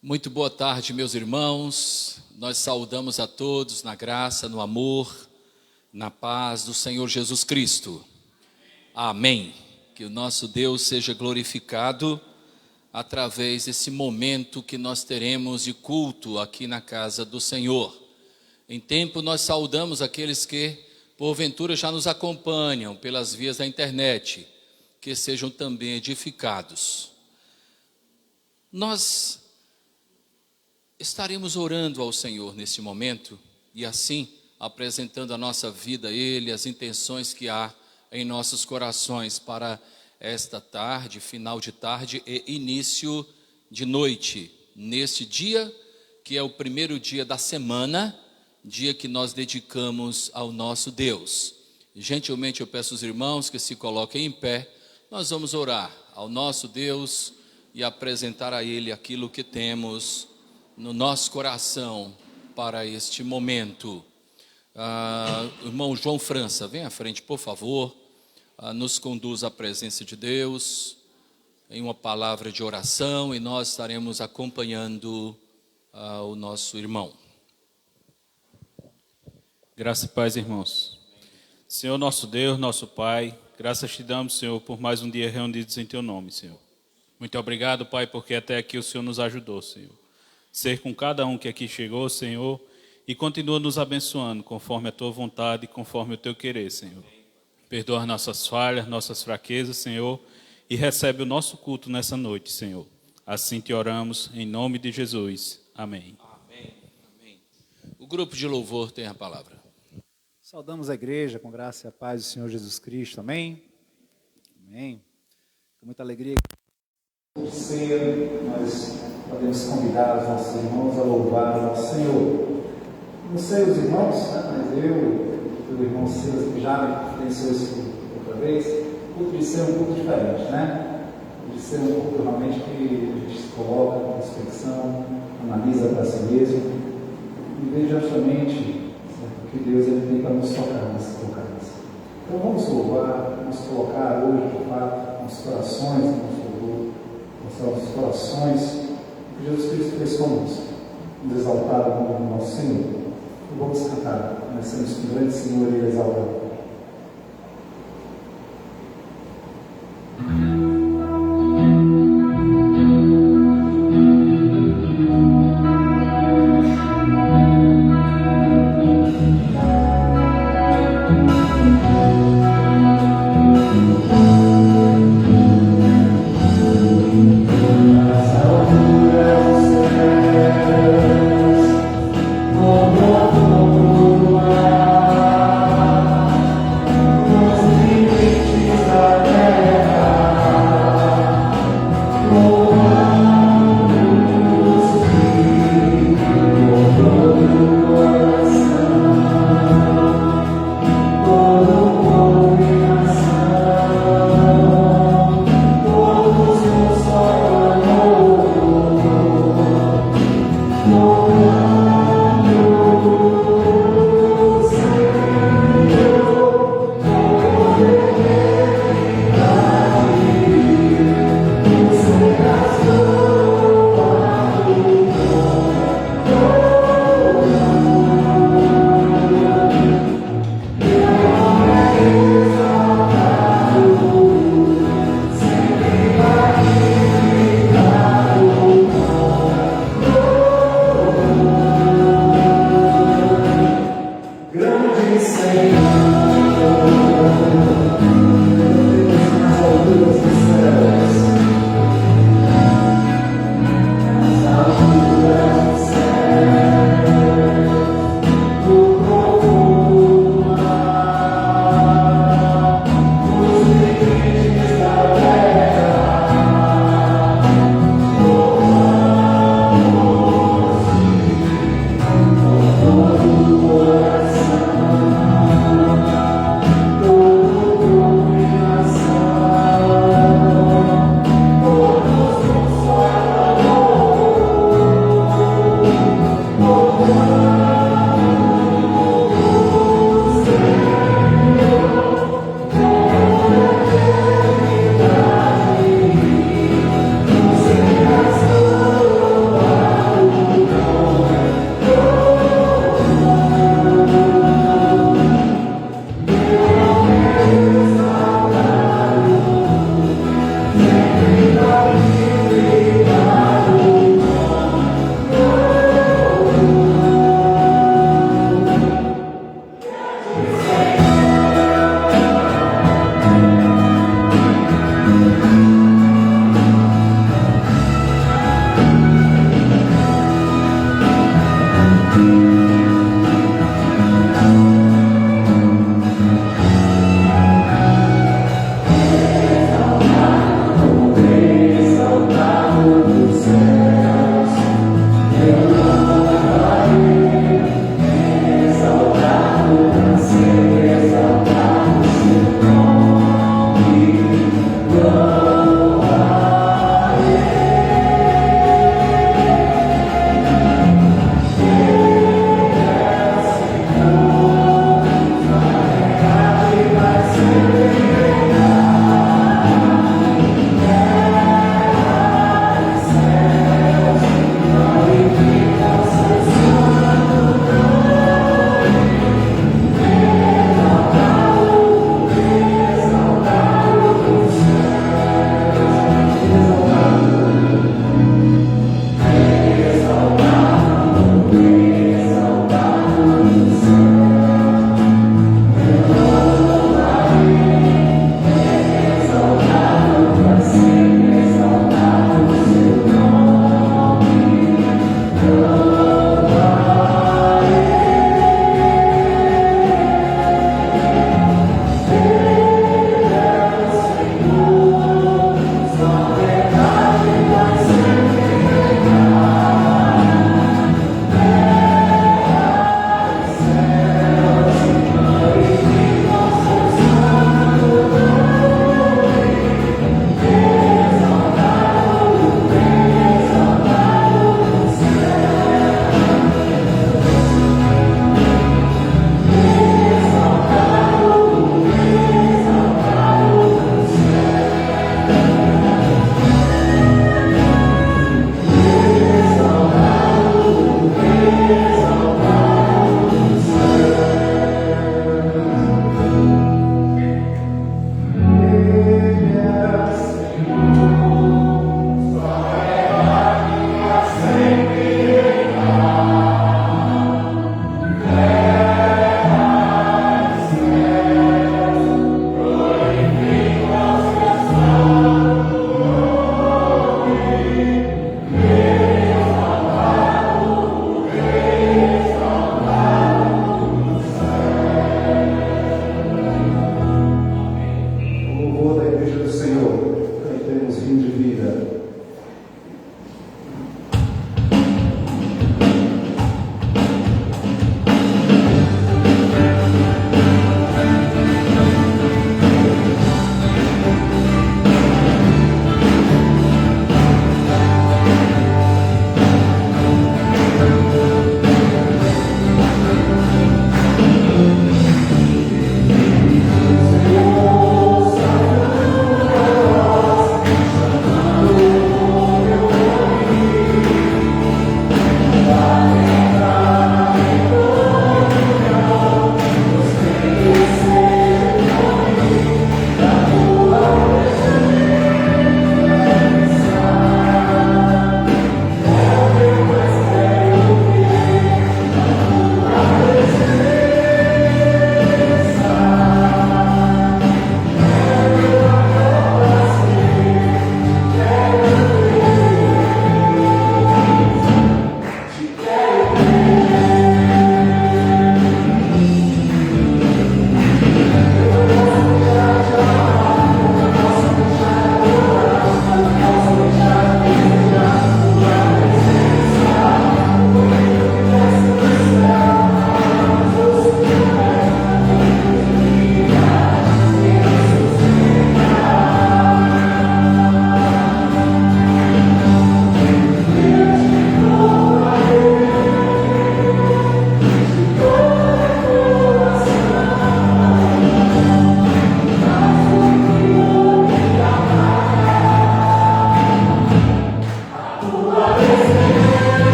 Muito boa tarde, meus irmãos. Nós saudamos a todos na graça, no amor, na paz do Senhor Jesus Cristo. Amém. Que o nosso Deus seja glorificado através desse momento que nós teremos de culto aqui na casa do Senhor. Em tempo nós saudamos aqueles que porventura já nos acompanham pelas vias da internet, que sejam também edificados. Nós estaremos orando ao Senhor nesse momento e assim apresentando a nossa vida a Ele, as intenções que há em nossos corações para esta tarde, final de tarde e início de noite, neste dia que é o primeiro dia da semana, dia que nós dedicamos ao nosso Deus. Gentilmente eu peço aos irmãos que se coloquem em pé, nós vamos orar ao nosso Deus e apresentar a Ele aquilo que temos no nosso coração para este momento. Irmão João França, vem à frente, por favor, nos conduz à presença de Deus em uma palavra de oração e nós estaremos acompanhando o nosso irmão. Graça e paz, irmãos. Senhor nosso Deus, nosso Pai, graças te damos, Senhor, por mais um dia reunidos em teu nome, Senhor. Muito obrigado, Pai, porque até aqui o Senhor nos ajudou, Senhor. Ser com cada um que aqui chegou, Senhor, e continua nos abençoando conforme a tua vontade e conforme o teu querer, Senhor. Perdoa nossas falhas, nossas fraquezas, Senhor, e recebe o nosso culto nessa noite, Senhor. Assim te oramos, em nome de Jesus. Amém. Amém. Amém. O grupo de louvor tem a palavra. Saudamos a igreja com graça e a paz do Senhor Jesus Cristo. Amém? Amém. Com muita alegria. Ceia, nós podemos convidar os nossos irmãos a louvar ao Senhor. Não sei os irmãos, mas eu e o irmão Silas, que já pensou isso outra vez, o culto de ser um culto diferente, né? De ser um culto realmente que a gente se coloca com introspecção, analisa para si mesmo, e veja justamente o que Deus ele tem para nos tocar nessa conferência. Então vamos louvar, vamos colocar hoje, de fato, nossos corações, nosso louvor, nossos corações, que Jesus Cristo fez conosco, nos exaltar o nome do nosso Senhor. E vamos cantar, começamos com o grande Senhor e exaltado. Oh,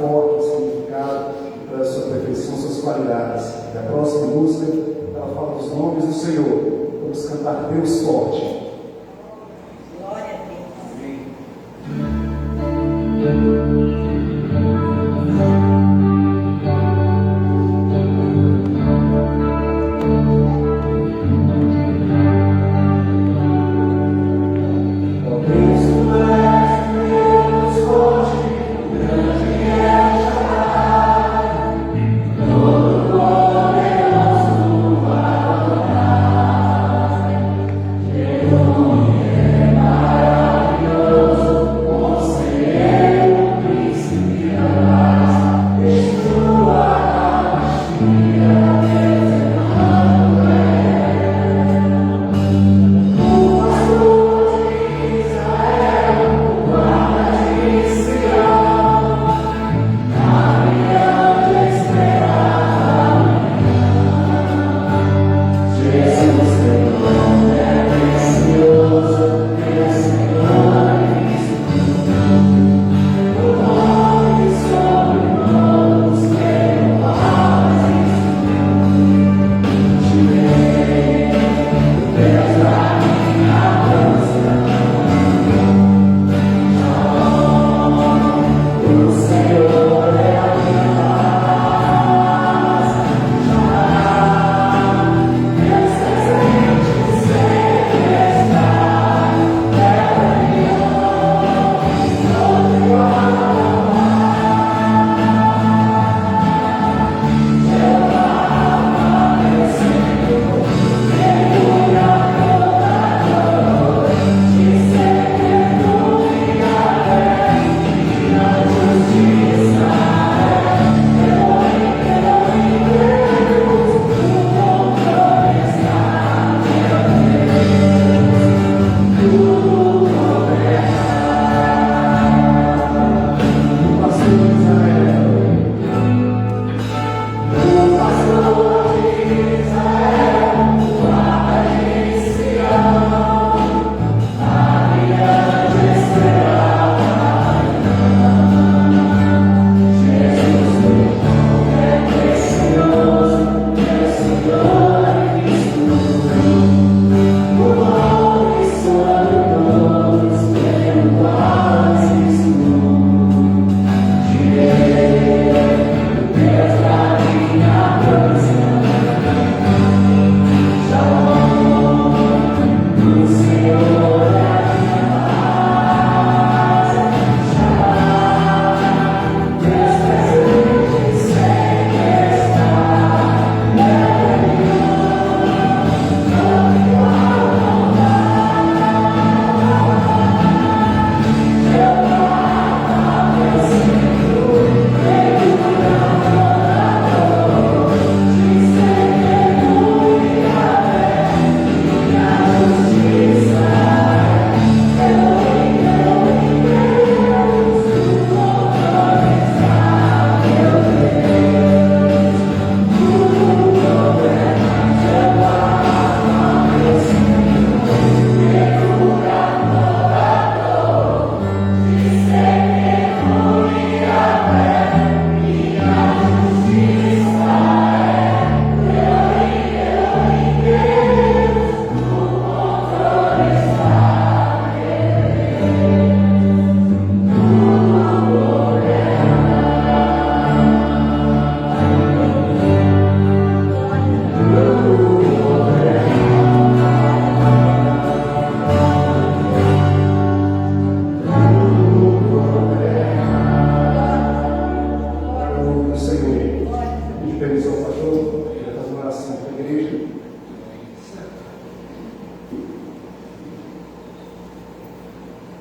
forte o significado, traz a sua perfeição, suas qualidades. E a próxima música, ela fala dos nomes do Senhor. Vamos cantar Deus forte. Glória a Deus. Amém.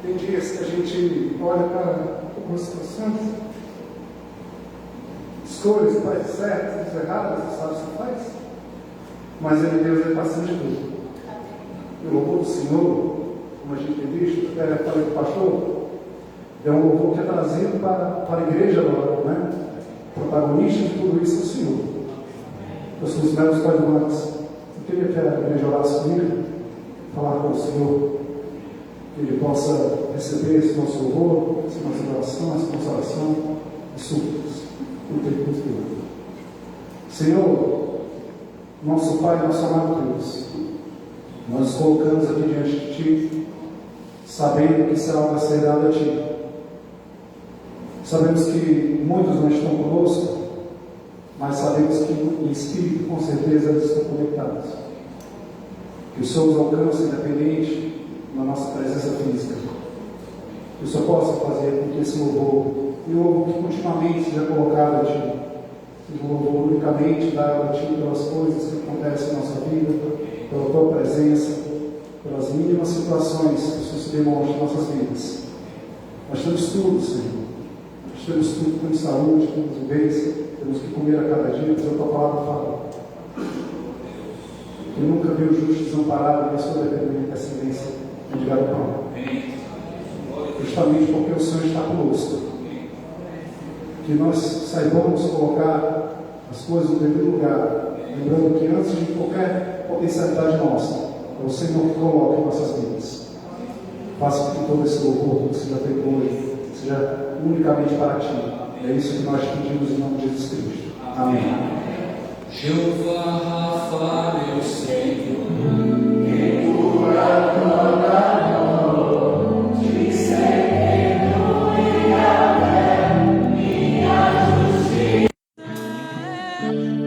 Tem dias que a gente olha para algumas situações, escolhas que faz certas, erradas, você sabe o que faz, mas ele, Deus, está acima de tudo. E o louvor do Senhor, como a gente tem visto, até falei com o pastor, é um louvor que é trazido para a igreja agora, né? O protagonista de tudo isso é o Senhor. Os meus coadjuvantes, eu queria que a igreja orasse comigo, falar com o Senhor, que Ele possa receber esse nosso louvor, essa nossa oração, essa nossa oração, e súplicas no tempo futuro. Senhor, nosso Pai, nosso amado Deus, nós nos colocamos aqui diante de Ti, sabendo que isso é algo a ser dado a Ti. Sabemos que muitos não estão conosco, mas sabemos que em espírito, com certeza, eles estão conectados. Que o Senhor os alcance independente na nossa presença física. Que o Senhor possa fazer com que esse louvor, e o louvor que continuamente seja colocado a Ti, seja um louvor unicamente dado a Ti pelas coisas que acontecem em nossa vida, pela Tua presença, pelas mínimas situações que o Senhor se demonstra em nossas vidas. Nós temos tudo, Senhor. Nós temos tudo, temos saúde, temos vivência, temos que comer a cada dia, mas a Tua palavra fala. Que nunca viu o justo desamparado, nem sua descendência mendigar o pão. Justamente porque o Senhor está conosco. Que nós saibamos colocar as coisas no devido lugar, lembrando que antes de qualquer potencialidade nossa, é o Senhor que coloca em nossas vidas. Faça com que todo esse louvor que seja feito hoje seja unicamente para Ti. É isso que nós pedimos em nome de Jesus Cristo. Amém. Jeová Rafa, meu Senhor, que cura toda dor, te sereno e alegre, minha justiça.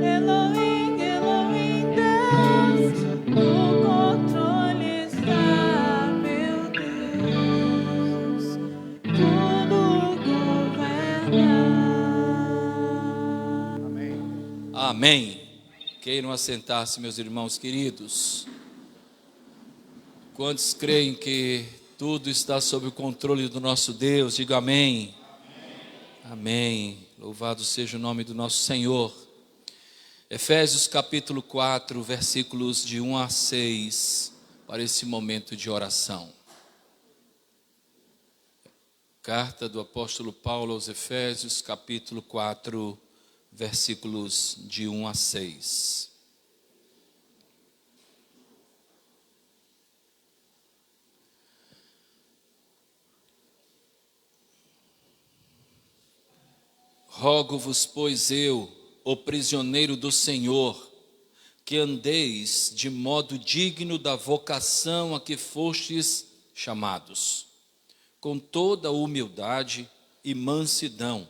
Elohim, Elohim, Deus, no controle está, meu Deus, tudo governa. amém. Queiram assentar-se, meus irmãos queridos. Quantos creem que tudo está sob o controle do nosso Deus? Diga amém. Amém. Louvado seja o nome do nosso Senhor. Efésios capítulo 4, versículos de 1 a 6, para esse momento de oração. Carta do apóstolo Paulo aos Efésios, capítulo 4, versículos de 1 a 6. Rogo-vos, pois eu, o prisioneiro do Senhor, que andeis de modo digno da vocação a que fostes chamados, com toda humildade e mansidão,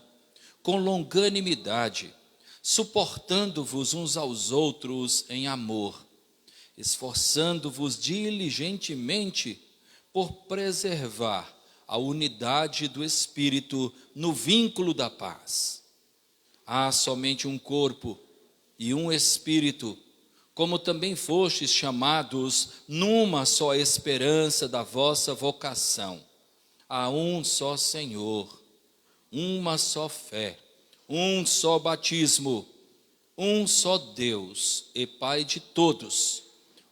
com longanimidade, suportando-vos uns aos outros em amor, esforçando-vos diligentemente por preservar a unidade do Espírito no vínculo da paz. Há somente um corpo e um Espírito, como também fostes chamados numa só esperança da vossa vocação. Há um só Senhor, uma só fé, um só batismo, um só Deus e Pai de todos,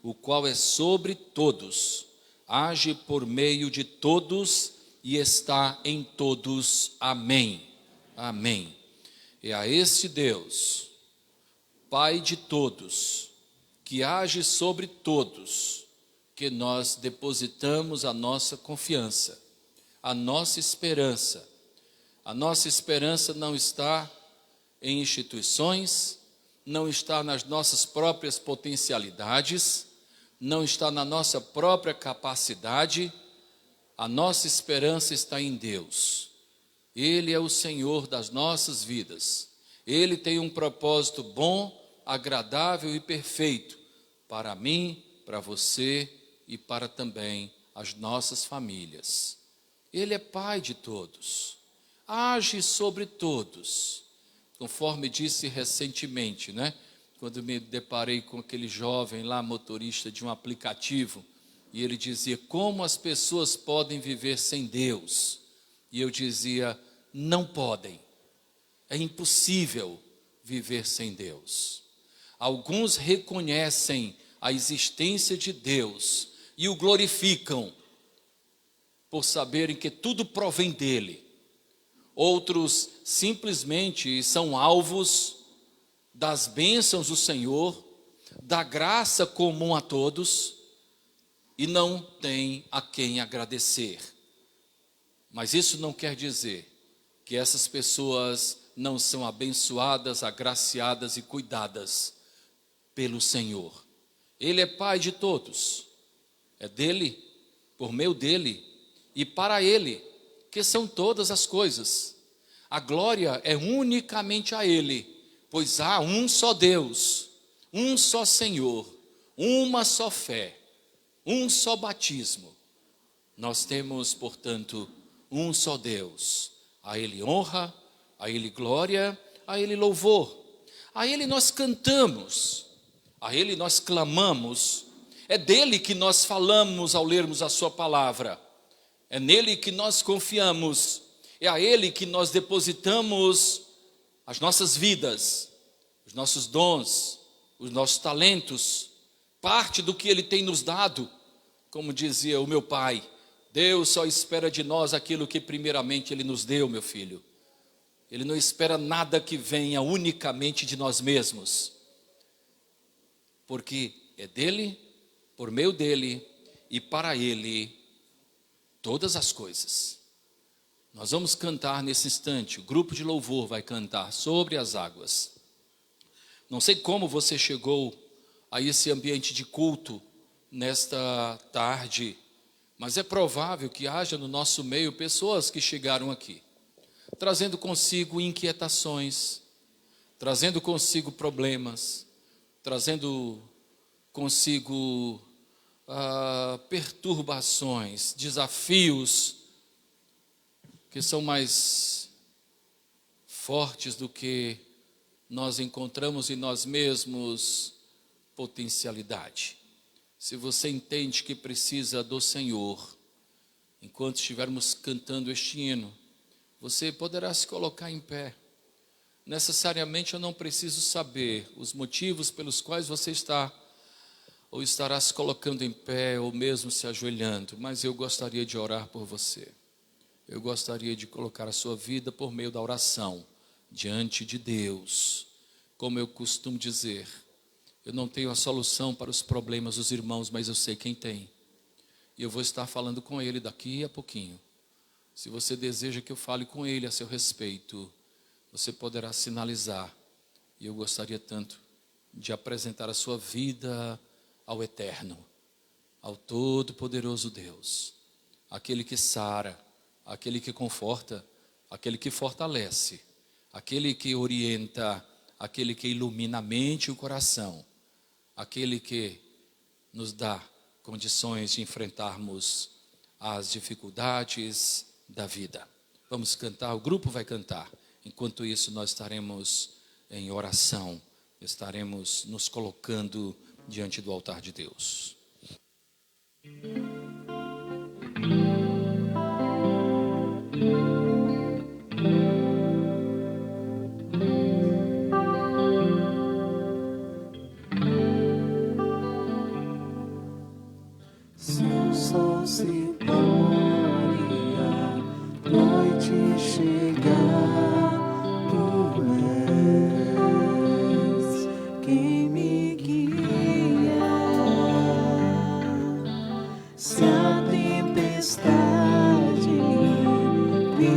o qual é sobre todos, age por meio de todos e está em todos. Amém. Amém. E a este Deus, Pai de todos, que age sobre todos, que nós depositamos a nossa confiança, a nossa esperança. A nossa esperança não está em instituições, não está nas nossas próprias potencialidades, não está na nossa própria capacidade. A nossa esperança está em Deus. Ele é o Senhor das nossas vidas. Ele tem um propósito bom, agradável e perfeito para mim, para você e para também as nossas famílias. Ele é Pai de todos, age sobre todos, conforme disse recentemente, né? Quando me deparei com aquele jovem lá, motorista de um aplicativo, e ele dizia, como as pessoas podem viver sem Deus? E eu dizia, não podem, é impossível viver sem Deus. Alguns reconhecem a existência de Deus e o glorificam, por saberem que tudo provém dele. Outros simplesmente são alvos das bênçãos do Senhor, da graça comum a todos, e não têm a quem agradecer. Mas isso não quer dizer que essas pessoas não são abençoadas, agraciadas e cuidadas pelo Senhor. Ele é Pai de todos, é dele, por meio dele e para ele, que são todas as coisas. A glória é unicamente a ele, pois há um só Deus, um só Senhor, uma só fé, um só batismo. Nós temos, portanto, um só Deus. A ele honra, a ele glória, a ele louvor. A ele nós cantamos, a ele nós clamamos. É dele que nós falamos ao lermos a sua palavra. É nele que nós confiamos. É a ele que nós depositamos as nossas vidas, os nossos dons, os nossos talentos, parte do que ele tem nos dado. Como dizia o meu pai, Deus só espera de nós aquilo que primeiramente ele nos deu, meu filho. Ele não espera nada que venha unicamente de nós mesmos, porque é dele, por meio dele e para ele todas as coisas. Nós vamos cantar nesse instante, o grupo de louvor vai cantar sobre as águas. Não sei como você chegou a esse ambiente de culto nesta tarde, mas é provável que haja no nosso meio pessoas que chegaram aqui, trazendo consigo inquietações, trazendo consigo problemas, trazendo consigo perturbações, desafios que são mais fortes do que nós encontramos em nós mesmos potencialidade. Se você entende que precisa do Senhor, enquanto estivermos cantando este hino, você poderá se colocar em pé. Necessariamente eu não preciso saber os motivos pelos quais você está ou estará se colocando em pé ou mesmo se ajoelhando, mas eu gostaria de orar por você. Eu gostaria de colocar a sua vida por meio da oração diante de Deus. Como eu costumo dizer, eu não tenho a solução para os problemas dos irmãos, mas eu sei quem tem. E eu vou estar falando com ele daqui a pouquinho. Se você deseja que eu fale com ele a seu respeito, você poderá sinalizar. E eu gostaria tanto de apresentar a sua vida ao Eterno, ao Todo-Poderoso Deus, aquele que sara, aquele que conforta, aquele que fortalece, aquele que orienta, aquele que ilumina a mente e o coração, aquele que nos dá condições de enfrentarmos as dificuldades da vida. Vamos cantar, o grupo vai cantar. Enquanto isso, nós estaremos em oração, estaremos nos colocando diante do altar de Deus. Se o sol se pôr e a noite chegar, tu és quem me guia. Se a tempestade me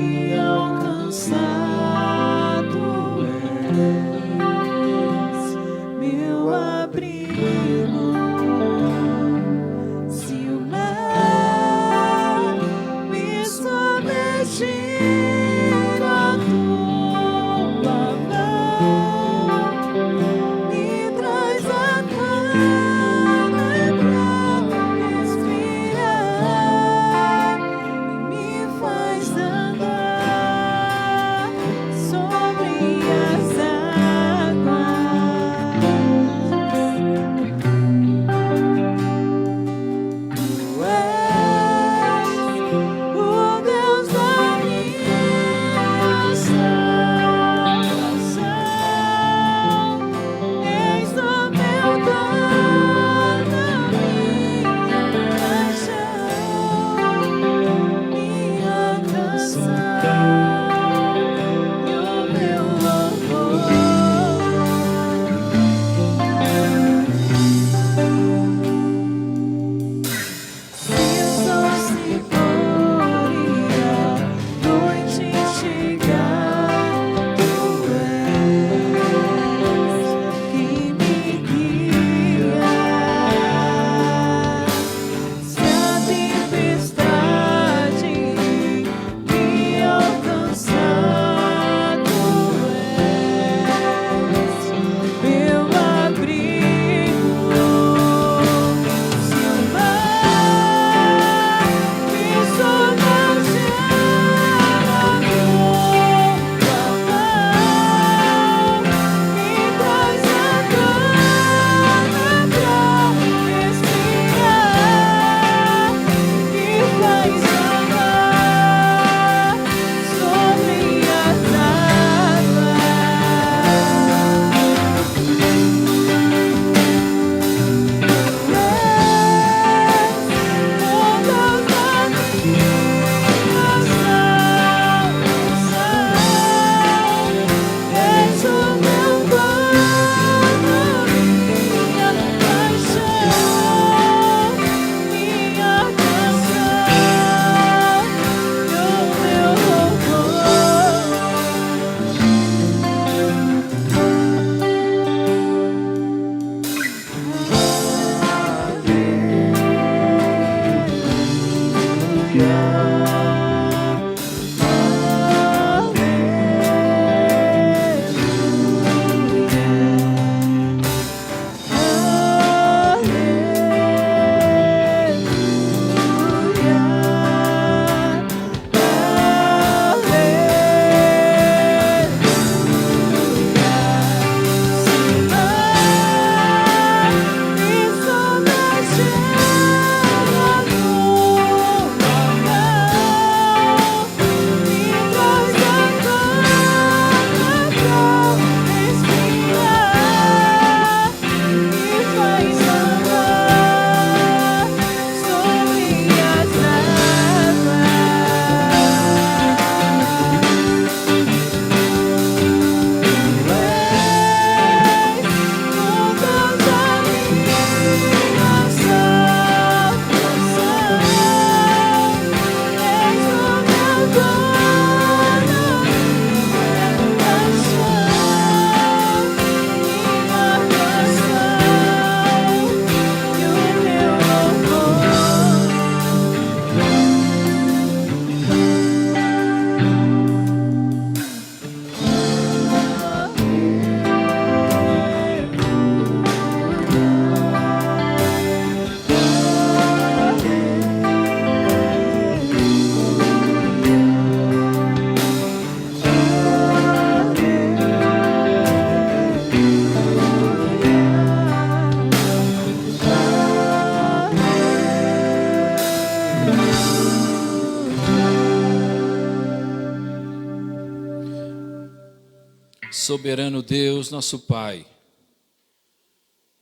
Soberano Deus, nosso Pai,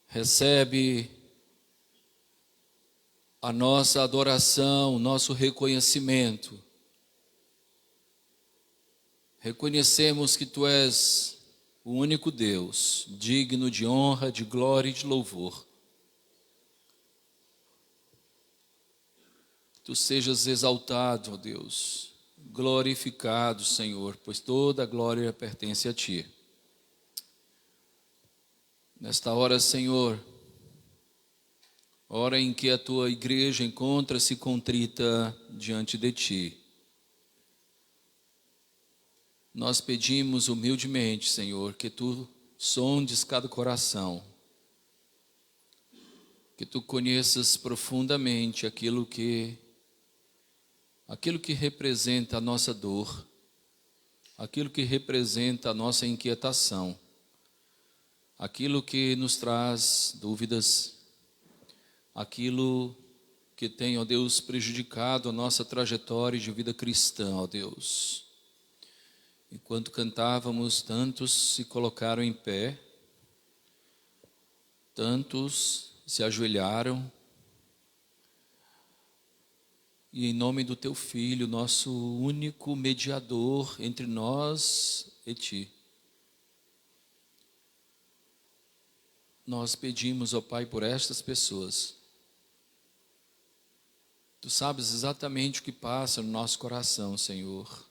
recebe a nossa adoração, o nosso reconhecimento. Reconhecemos que Tu és o único Deus, digno de honra, de glória e de louvor. Tu sejas exaltado, ó Deus, glorificado, Senhor, pois toda a glória pertence a Ti. Nesta hora, Senhor, hora em que a Tua igreja encontra-se contrita diante de Ti, nós pedimos humildemente, Senhor, que Tu sondes cada coração, que Tu conheças profundamente aquilo que representa a nossa dor, aquilo que representa a nossa inquietação, aquilo que nos traz dúvidas, aquilo que tem, ó Deus, prejudicado a nossa trajetória de vida cristã, ó Deus. Enquanto cantávamos, tantos se colocaram em pé, tantos se ajoelharam, e em nome do Teu Filho, nosso único mediador entre nós e Ti, nós pedimos, ó Pai, por estas pessoas. Tu sabes exatamente o que passa no nosso coração, Senhor.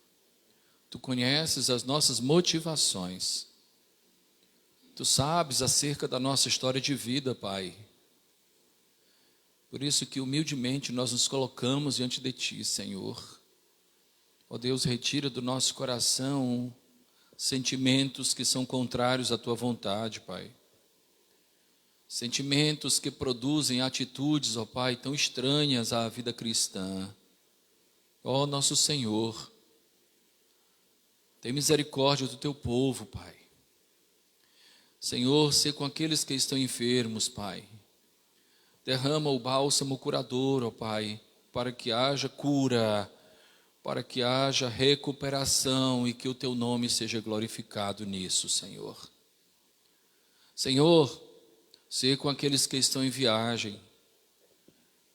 Tu conheces as nossas motivações. Tu sabes acerca da nossa história de vida, Pai. Por isso que humildemente nós nos colocamos diante de Ti, Senhor. Ó Deus, retira do nosso coração sentimentos que são contrários à Tua vontade, Pai. Sentimentos que produzem atitudes, ó Pai, tão estranhas à vida cristã. Ó nosso Senhor, tem misericórdia do Teu povo, Pai. Senhor, sê com aqueles que estão enfermos, Pai. Derrama o bálsamo curador, ó Pai, para que haja cura, para que haja recuperação e que o Teu nome seja glorificado nisso, Senhor. Senhor, sê com aqueles que estão em viagem,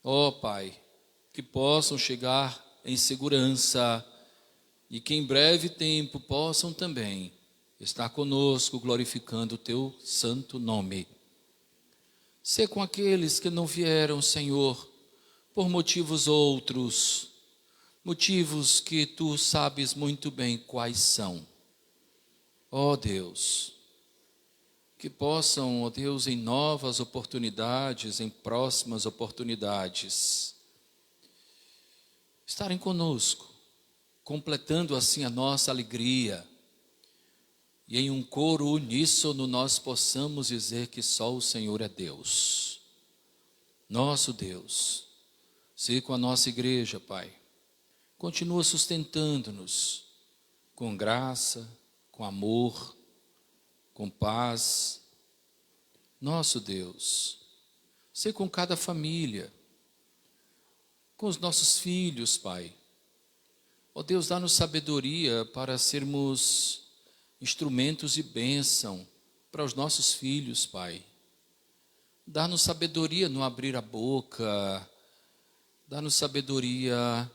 ó Pai, que possam chegar em segurança e que em breve tempo possam também estar conosco glorificando o Teu santo nome. Sê com aqueles que não vieram, Senhor, por motivos outros, motivos que Tu sabes muito bem quais são. Ó Deus, que possam, ó Deus, em novas oportunidades, em próximas oportunidades, estarem conosco, completando assim a nossa alegria, e em um coro uníssono nós possamos dizer que só o Senhor é Deus, nosso Deus. Sê com a nossa igreja, Pai, continua sustentando-nos com graça, com amor, com paz. Nosso Deus, sê com cada família, com os nossos filhos, Pai. Ó Deus, dá-nos sabedoria para sermos instrumentos de bênção para os nossos filhos, Pai. Dá-nos sabedoria no abrir a boca, dá-nos sabedoria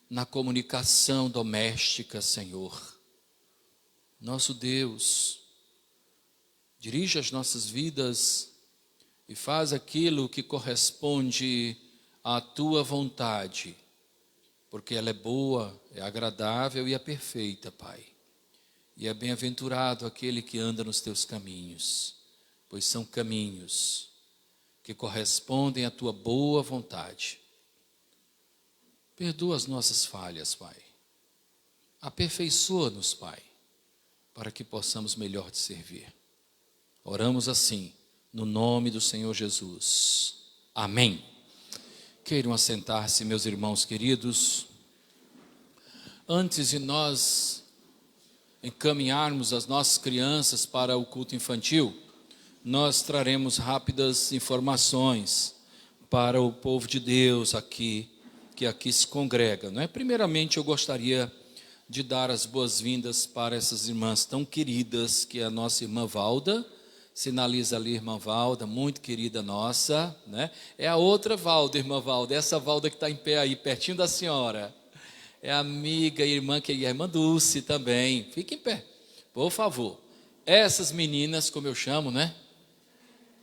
na comunicação doméstica, Senhor. Nosso Deus, dirige as nossas vidas e faz aquilo que corresponde à Tua vontade, porque ela é boa, é agradável e é perfeita, Pai. E é bem-aventurado aquele que anda nos Teus caminhos, pois são caminhos que correspondem à Tua boa vontade. Perdoa as nossas falhas, Pai. Aperfeiçoa-nos, Pai, para que possamos melhor Te servir. Oramos assim, no nome do Senhor Jesus. Amém. Queiram assentar-se, meus irmãos queridos. Antes de nós encaminharmos as nossas crianças para o culto infantil, nós traremos rápidas informações para o povo de Deus aqui, que aqui se congrega, não é? Primeiramente, eu gostaria de dar as boas-vindas para essas irmãs tão queridas, que é a nossa irmã Valda. Sinaliza ali, irmã Valda, muito querida nossa, né? É a outra Valda, irmã Valda, essa Valda que está em pé aí, pertinho da senhora. É a amiga e irmã, que é a irmã Dulce também. Fique em pé, por favor. Essas meninas, como eu chamo, né?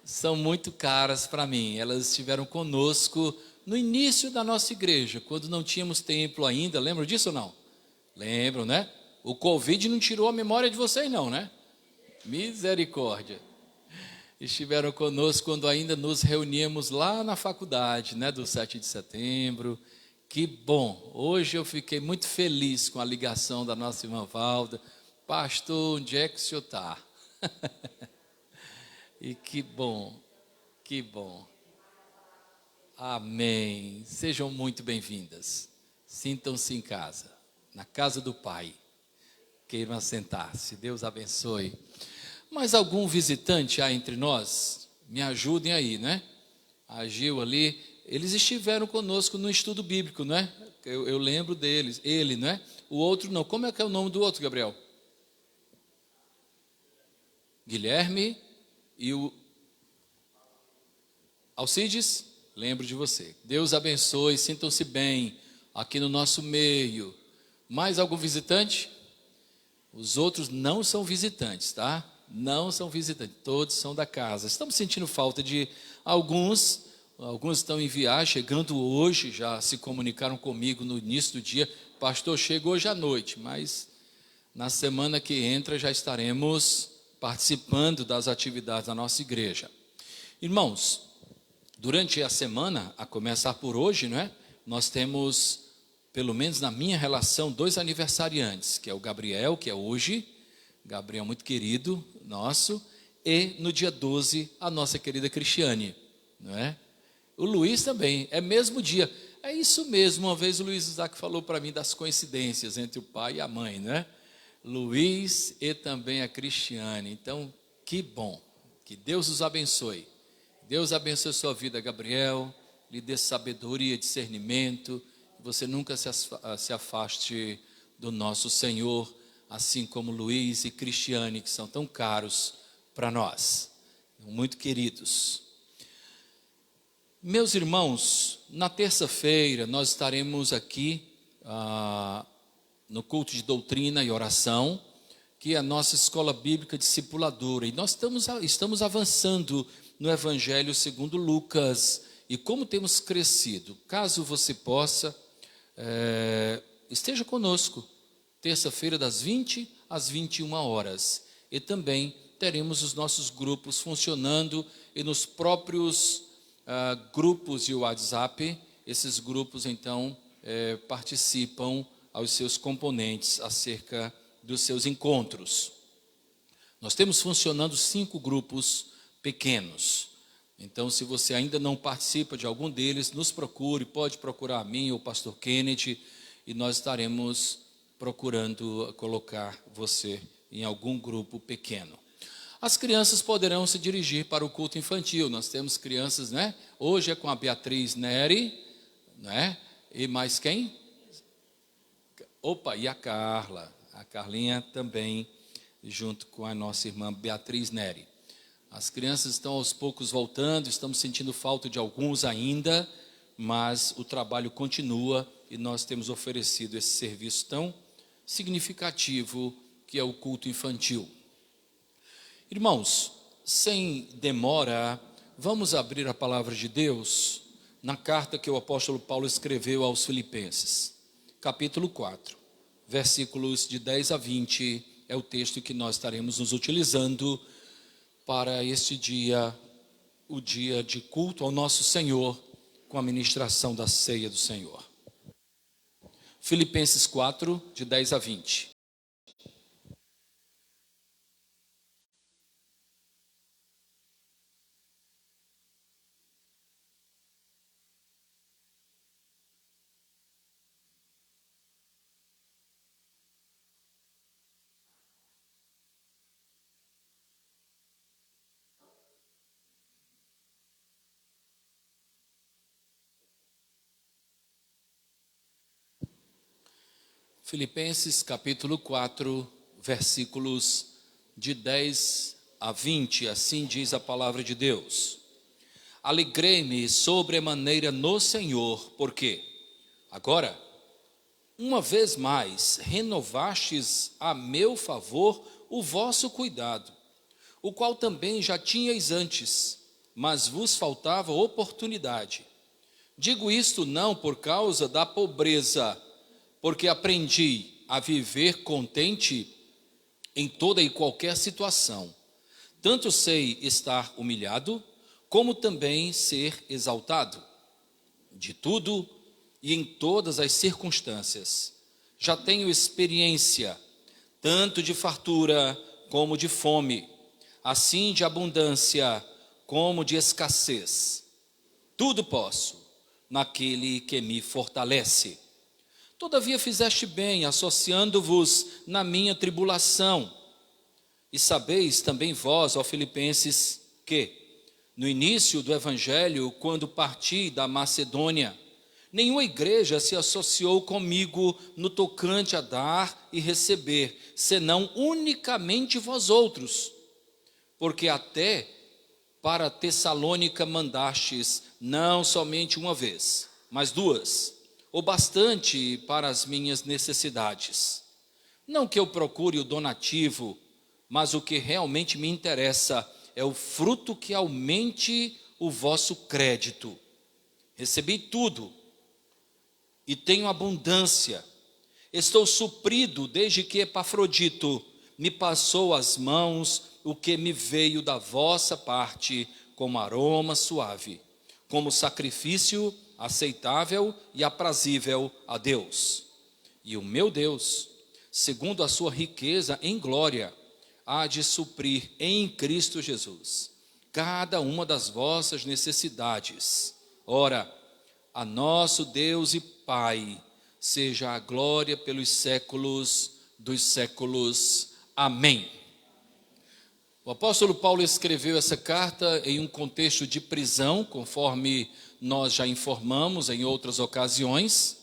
São muito caras para mim. Elas estiveram conosco no início da nossa igreja, quando não tínhamos templo ainda. Lembram disso ou não? Lembram, né? O Covid não tirou a memória de vocês não, né? Misericórdia. Estiveram conosco quando ainda nos reuníamos lá na faculdade, né, do 7 de setembro. Que bom, hoje eu fiquei muito feliz com a ligação da nossa irmã Valda. Pastor, onde é que o senhor está? E que bom, que bom. Amém. Sejam muito bem-vindas. Sintam-se em casa, na casa do Pai. Queiram assentar-se, Deus abençoe. Mas algum visitante há entre nós? Me ajudem aí, né? A Gil ali, eles estiveram conosco no estudo bíblico, não é? Eu lembro deles, ele, não é? O outro não. Como é que é o nome do outro, Gabriel? Guilherme e o Alcides? Lembro de você. Deus abençoe, sintam-se bem aqui no nosso meio. Mais algum visitante? Os outros não são visitantes, tá? Não são visitantes, todos são da casa. Estamos sentindo falta de alguns estão em viagem, chegando hoje, já se comunicaram comigo no início do dia. Pastor, chegou hoje à noite, mas na semana que entra já estaremos participando das atividades da nossa igreja. Irmãos, durante a semana, a começar por hoje, não é? Nós temos, pelo menos na minha relação, 2 aniversariantes, que é o Gabriel, que é hoje, Gabriel muito querido nosso, e no dia 12, a nossa querida Cristiane, não é? O Luiz também, é mesmo dia. É isso mesmo, uma vez o Luiz Isaac falou para mim das coincidências entre o pai e a mãe, né? Luiz e também a Cristiane. Então, que bom, que Deus os abençoe. Deus abençoe a sua vida, Gabriel, lhe dê sabedoria, discernimento, que você nunca se afaste do nosso Senhor, assim como Luiz e Cristiane, que são tão caros para nós, muito queridos. Meus irmãos, na terça-feira nós estaremos aqui no culto de doutrina e oração, que é a nossa escola bíblica discipuladora, e nós estamos avançando no Evangelho segundo Lucas, e como temos crescido. Caso você possa, esteja conosco, terça-feira das 20 às 21 horas, e também teremos os nossos grupos funcionando, e nos próprios grupos de WhatsApp, esses grupos então participam aos seus componentes acerca dos seus encontros. Nós temos funcionando 5 grupos pequenos. Então, se você ainda não participa de algum deles, nos procure, pode procurar a mim ou o pastor Kennedy, e nós estaremos procurando colocar você em algum grupo pequeno. As crianças poderão se dirigir para o culto infantil. Nós temos crianças, né? Hoje é com a Beatriz Neri, né? E mais quem? Opa, e a Carla. A Carlinha também, junto com a nossa irmã Beatriz Neri. As crianças estão aos poucos voltando, estamos sentindo falta de alguns ainda, mas o trabalho continua e nós temos oferecido esse serviço tão significativo que é o culto infantil. Irmãos, sem demora, vamos abrir a palavra de Deus na carta que o apóstolo Paulo escreveu aos Filipenses, capítulo 4, versículos de 10 a 20, é o texto que nós estaremos nos utilizando para este dia, o dia de culto ao nosso Senhor, com a ministração da ceia do Senhor. Filipenses 4, de 10 a 20. Filipenses capítulo 4, versículos de 10 a 20, assim diz a palavra de Deus. Alegrei-me sobremaneira no Senhor, porque agora, uma vez mais, renovastes a meu favor o vosso cuidado, o qual também já tinhais antes, mas vos faltava oportunidade. Digo isto não por causa da pobreza, porque aprendi a viver contente em toda e qualquer situação. Tanto sei estar humilhado, como também ser exaltado. De tudo e em todas as circunstâncias. Já tenho experiência, tanto de fartura como de fome, assim de abundância como de escassez. Tudo posso naquele que me fortalece. Todavia fizeste bem, associando-vos na minha tribulação. E sabeis também vós, ó Filipenses, que, no início do Evangelho, quando parti da Macedônia, nenhuma igreja se associou comigo no tocante a dar e receber, senão unicamente vós outros. Porque até para Tessalônica mandastes, não somente uma vez, mas duas, ou bastante para as minhas necessidades. Não que eu procure o donativo, mas o que realmente me interessa é o fruto que aumente o vosso crédito. Recebi tudo e tenho abundância. Estou suprido desde que Epafrodito me passou às mãos o que me veio da vossa parte como aroma suave, como sacrifício aceitável e aprazível a Deus. E o meu Deus, segundo a sua riqueza em glória, há de suprir em Cristo Jesus cada uma das vossas necessidades. Ora, a nosso Deus e Pai seja a glória pelos séculos dos séculos. Amém. O apóstolo Paulo escreveu essa carta em um contexto de prisão, conforme nós já informamos em outras ocasiões,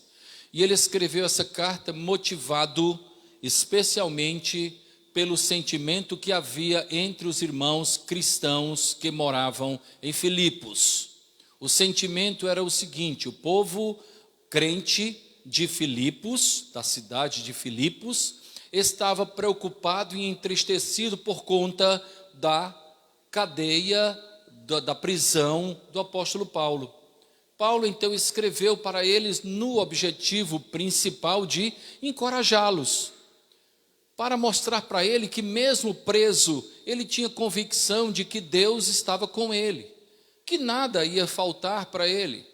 e ele escreveu essa carta motivado especialmente pelo sentimento que havia entre os irmãos cristãos que moravam em Filipos. O sentimento era o seguinte: o povo crente de Filipos, da cidade de Filipos, estava preocupado e entristecido por conta da cadeia, da prisão do apóstolo Paulo. Paulo então escreveu para eles no objetivo principal de encorajá-los, para mostrar para ele que mesmo preso, ele tinha convicção de que Deus estava com ele, que nada ia faltar para ele,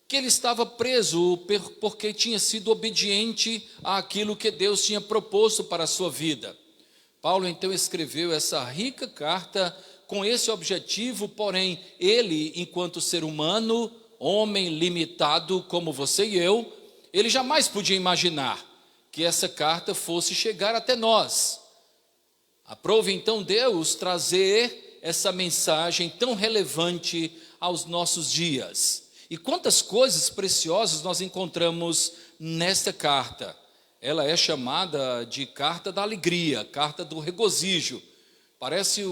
que ele estava preso porque tinha sido obediente àquilo que Deus tinha proposto para a sua vida. Paulo então escreveu essa rica carta com esse objetivo, porém ele, enquanto ser humano, homem limitado como você e eu, ele jamais podia imaginar que essa carta fosse chegar até nós. Aprove então Deus trazer essa mensagem tão relevante aos nossos dias. E quantas coisas preciosas nós encontramos nesta carta. Ela é chamada de carta da alegria, carta do regozijo. Parece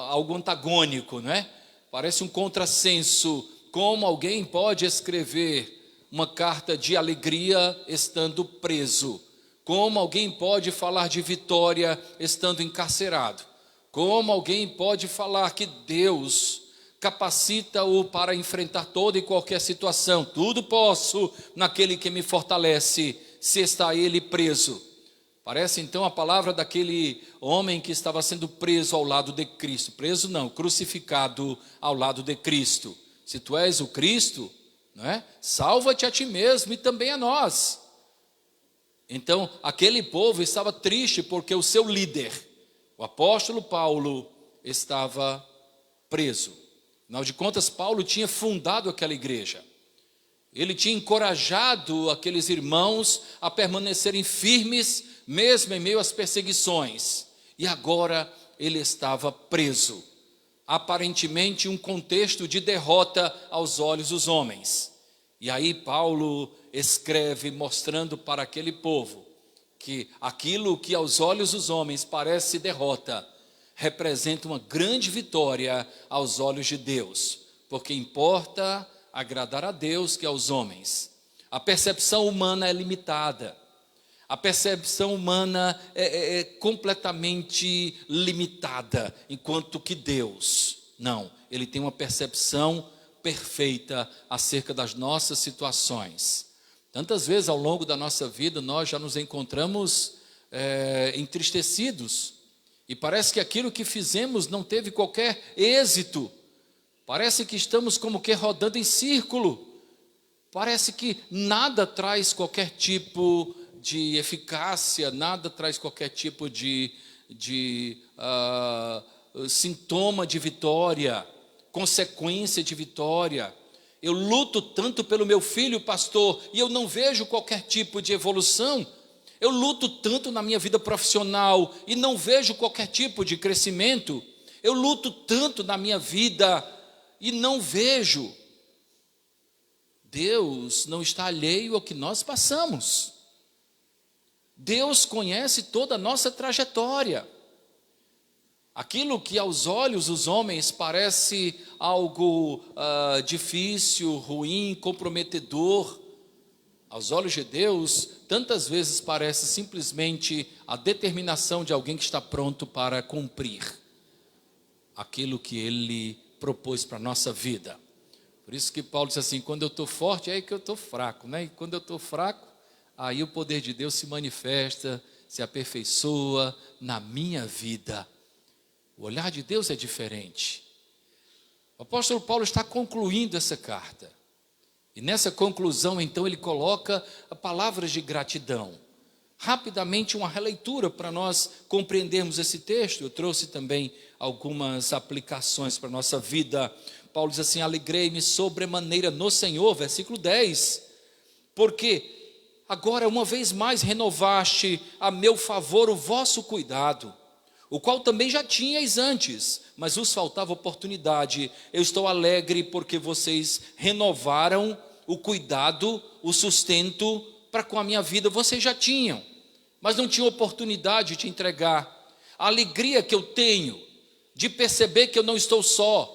algo antagônico, não é? Parece um contrassenso. Como alguém pode escrever uma carta de alegria estando preso? Como alguém pode falar de vitória estando encarcerado? Como alguém pode falar que Deus capacita-o para enfrentar toda e qualquer situação? Tudo posso naquele que me fortalece, se está ele preso. Parece então a palavra daquele homem que estava sendo preso ao lado de Cristo. Preso não, crucificado ao lado de Cristo. Se tu és o Cristo, não é? Salva-te a ti mesmo e também a nós. Então, aquele povo estava triste porque o seu líder, o apóstolo Paulo, estava preso. Afinal de contas, Paulo tinha fundado aquela igreja. Ele tinha encorajado aqueles irmãos a permanecerem firmes, mesmo em meio às perseguições. E agora ele estava preso. Aparentemente um contexto de derrota aos olhos dos homens. E aí Paulo escreve mostrando para aquele povo que aquilo que aos olhos dos homens parece derrota, representa uma grande vitória aos olhos de Deus, porque importa agradar a Deus que aos homens. A percepção humana é limitada, a percepção humana é completamente limitada, enquanto que Deus, não, Ele tem uma percepção perfeita acerca das nossas situações. Tantas vezes ao longo da nossa vida nós já nos encontramos entristecidos, e parece que aquilo que fizemos não teve qualquer êxito, parece que estamos como que rodando em círculo, parece que nada traz qualquer tipo de eficácia, nada traz qualquer tipo de sintoma de vitória, consequência de vitória. Eu luto tanto pelo meu filho, pastor, e eu não vejo qualquer tipo de evolução. Eu luto tanto na minha vida profissional e não vejo qualquer tipo de crescimento. Eu luto tanto na minha vida e não vejo. Deus não está alheio ao que nós passamos. Deus conhece toda a nossa trajetória. Aquilo que aos olhos dos homens parece algo difícil, ruim, comprometedor, aos olhos de Deus, tantas vezes parece simplesmente a determinação de alguém que está pronto para cumprir aquilo que Ele propôs para a nossa vida. Por isso que Paulo diz assim, quando eu estou forte, é aí que eu estou fraco, né? E quando eu estou fraco, aí o poder de Deus se manifesta, se aperfeiçoa na minha vida. O olhar de Deus é diferente. O apóstolo Paulo está concluindo essa carta. E nessa conclusão, então, ele coloca palavras de gratidão. Rapidamente, uma releitura para nós compreendermos esse texto. Eu trouxe também algumas aplicações para a nossa vida. Paulo diz assim, alegrei-me sobremaneira no Senhor, versículo 10. Porque agora, uma vez mais, renovaste a meu favor o vosso cuidado, o qual também já tinhais antes, mas vos faltava oportunidade. Eu estou alegre porque vocês renovaram o cuidado, o sustento para com a minha vida. Vocês já tinham, mas não tinham oportunidade de entregar. A alegria que eu tenho de perceber que eu não estou só,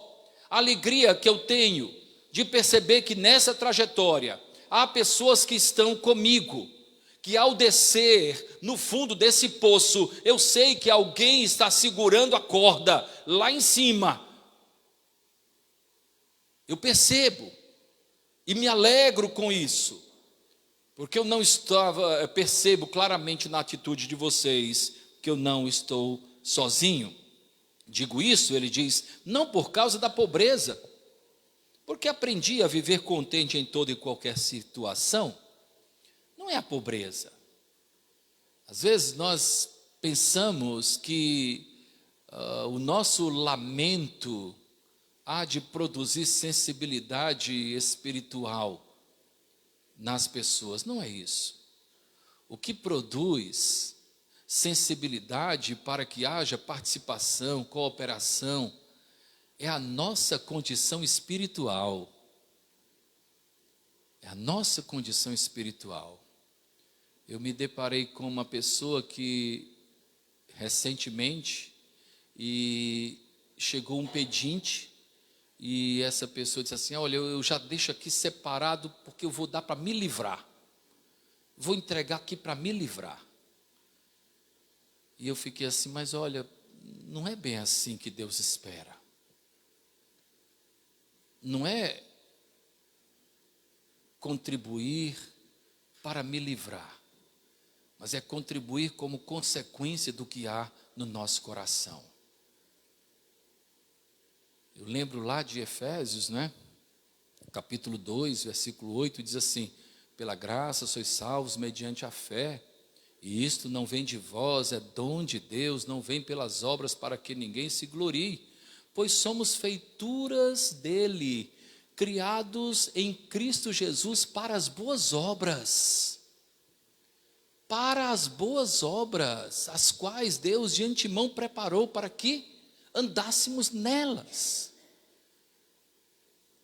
a alegria que eu tenho de perceber que nessa trajetória há pessoas que estão comigo, que ao descer no fundo desse poço, eu sei que alguém está segurando a corda lá em cima. Eu percebo e me alegro com isso, porque eu não percebo claramente na atitude de vocês que eu não estou sozinho. Digo isso, ele diz, não por causa da pobreza, porque aprendi a viver contente em toda e qualquer situação. Não é a pobreza. Às vezes nós pensamos que o nosso lamento há de produzir sensibilidade espiritual nas pessoas. Não é isso. O que produz sensibilidade para que haja participação, cooperação, é a nossa condição espiritual. É a nossa condição espiritual. Eu me deparei com uma pessoa que, recentemente, e chegou um pedinte, e essa pessoa disse assim, olha, eu já deixo aqui separado, porque eu vou dar para me livrar. Vou entregar aqui para me livrar. E eu fiquei assim, mas olha, não é bem assim que Deus espera. Não é contribuir para me livrar, mas é contribuir como consequência do que há no nosso coração. Eu lembro lá de Efésios, né? Capítulo 2, versículo 8, diz assim, pela graça sois salvos mediante a fé, e isto não vem de vós, é dom de Deus, não vem pelas obras para que ninguém se glorie, pois somos feituras dele, criados em Cristo Jesus para as boas obras. Para as boas obras, as quais Deus de antemão preparou para que andássemos nelas.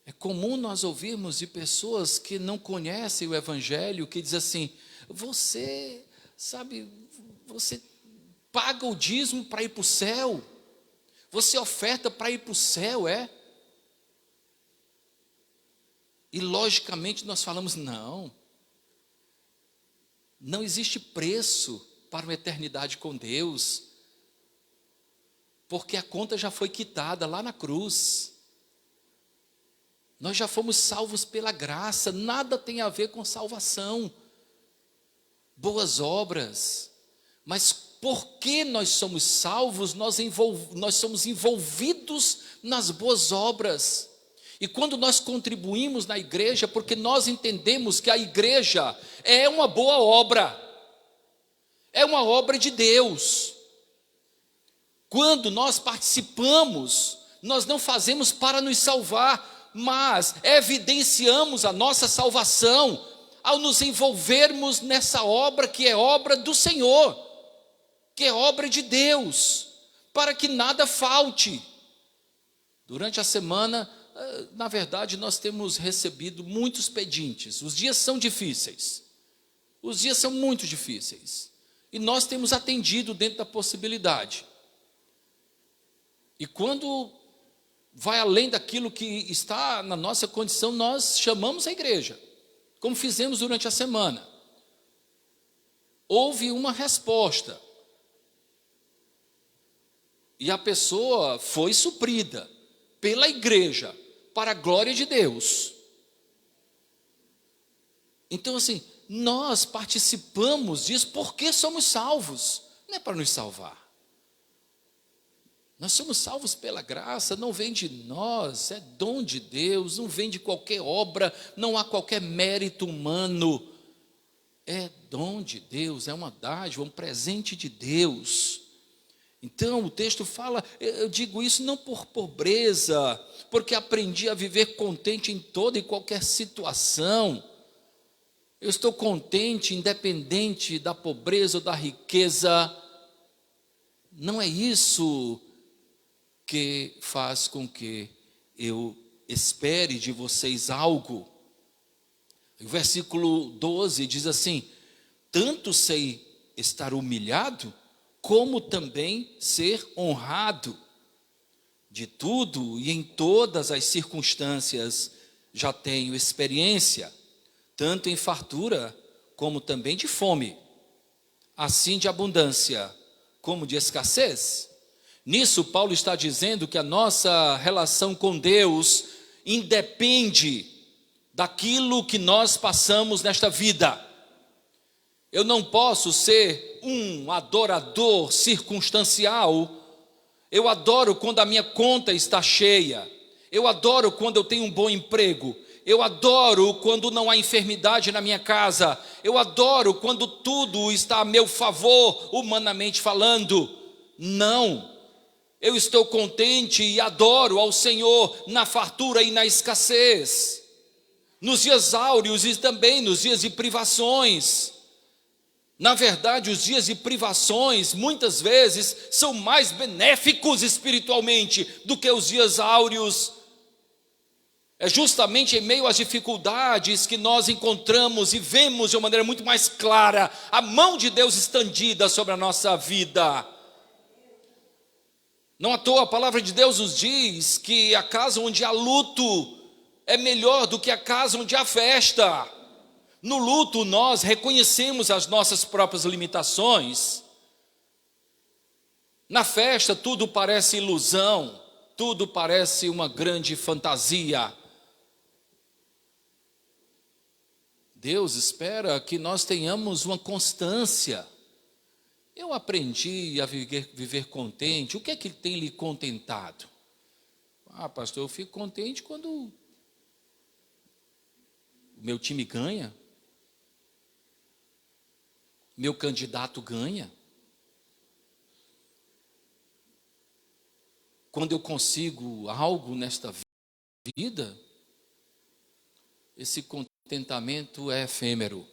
É comum nós ouvirmos de pessoas que não conhecem o Evangelho, que diz assim, você Sabe, você paga o dízimo para ir para o céu. Você oferta para ir para o céu, é? E logicamente nós falamos, não existe preço para uma eternidade com Deus, porque a conta já foi quitada lá na cruz. Nós já fomos salvos pela graça, nada tem a ver com salvação, boas obras. Mas porque nós somos salvos, nós somos envolvidos nas boas obras. E quando nós contribuímos na igreja, porque nós entendemos que a igreja é uma boa obra, é uma obra de Deus. Quando nós participamos, nós não fazemos para nos salvar, mas evidenciamos a nossa salvação ao nos envolvermos nessa obra que é obra do Senhor, que é obra de Deus, para que nada falte. Durante a semana, na verdade, nós temos recebido muitos pedintes. Os dias são difíceis. Os dias são muito difíceis. E nós temos atendido dentro da possibilidade. E quando vai além daquilo que está na nossa condição, nós chamamos a igreja, como fizemos durante a semana. Houve uma resposta. E a pessoa foi suprida pela igreja, para a glória de Deus. Então assim, nós participamos disso porque somos salvos, não é para nos salvar. Nós somos salvos pela graça, não vem de nós, é dom de Deus, não vem de qualquer obra, não há qualquer mérito humano. É dom de Deus, é uma dádiva, um presente de Deus. Então o texto fala, eu digo isso não por pobreza, porque aprendi a viver contente em toda e qualquer situação. Eu estou contente, independente da pobreza ou da riqueza. Não é isso que faz com que eu espere de vocês algo. O versículo 12 diz assim: tanto sei estar humilhado, como também ser honrado. De tudo e em todas as circunstâncias já tenho experiência, tanto em fartura como também de fome, assim de abundância como de escassez. Nisso Paulo está dizendo que a nossa relação com Deus independe daquilo que nós passamos nesta vida. Eu não posso ser um adorador circunstancial. Eu adoro quando a minha conta está cheia. Eu adoro quando eu tenho um bom emprego. Eu adoro quando não há enfermidade na minha casa. Eu adoro quando tudo está a meu favor, humanamente falando. Não. Eu estou contente e adoro ao Senhor na fartura e na escassez, nos dias áureos e também nos dias de privações. Na verdade, os dias de privações, muitas vezes, são mais benéficos espiritualmente do que os dias áureos. É justamente em meio às dificuldades que nós encontramos e vemos de uma maneira muito mais clara a mão de Deus estendida sobre a nossa vida. Não à toa a palavra de Deus nos diz que a casa onde há luto é melhor do que a casa onde há festa. No luto nós reconhecemos as nossas próprias limitações. Na festa tudo parece ilusão, tudo parece uma grande fantasia. Deus espera que nós tenhamos uma constância. Eu aprendi a viver contente. O que é que tem lhe contentado? Ah, pastor, eu fico contente quando o meu time ganha, meu candidato ganha, quando eu consigo algo nesta vida. Esse contentamento é efêmero,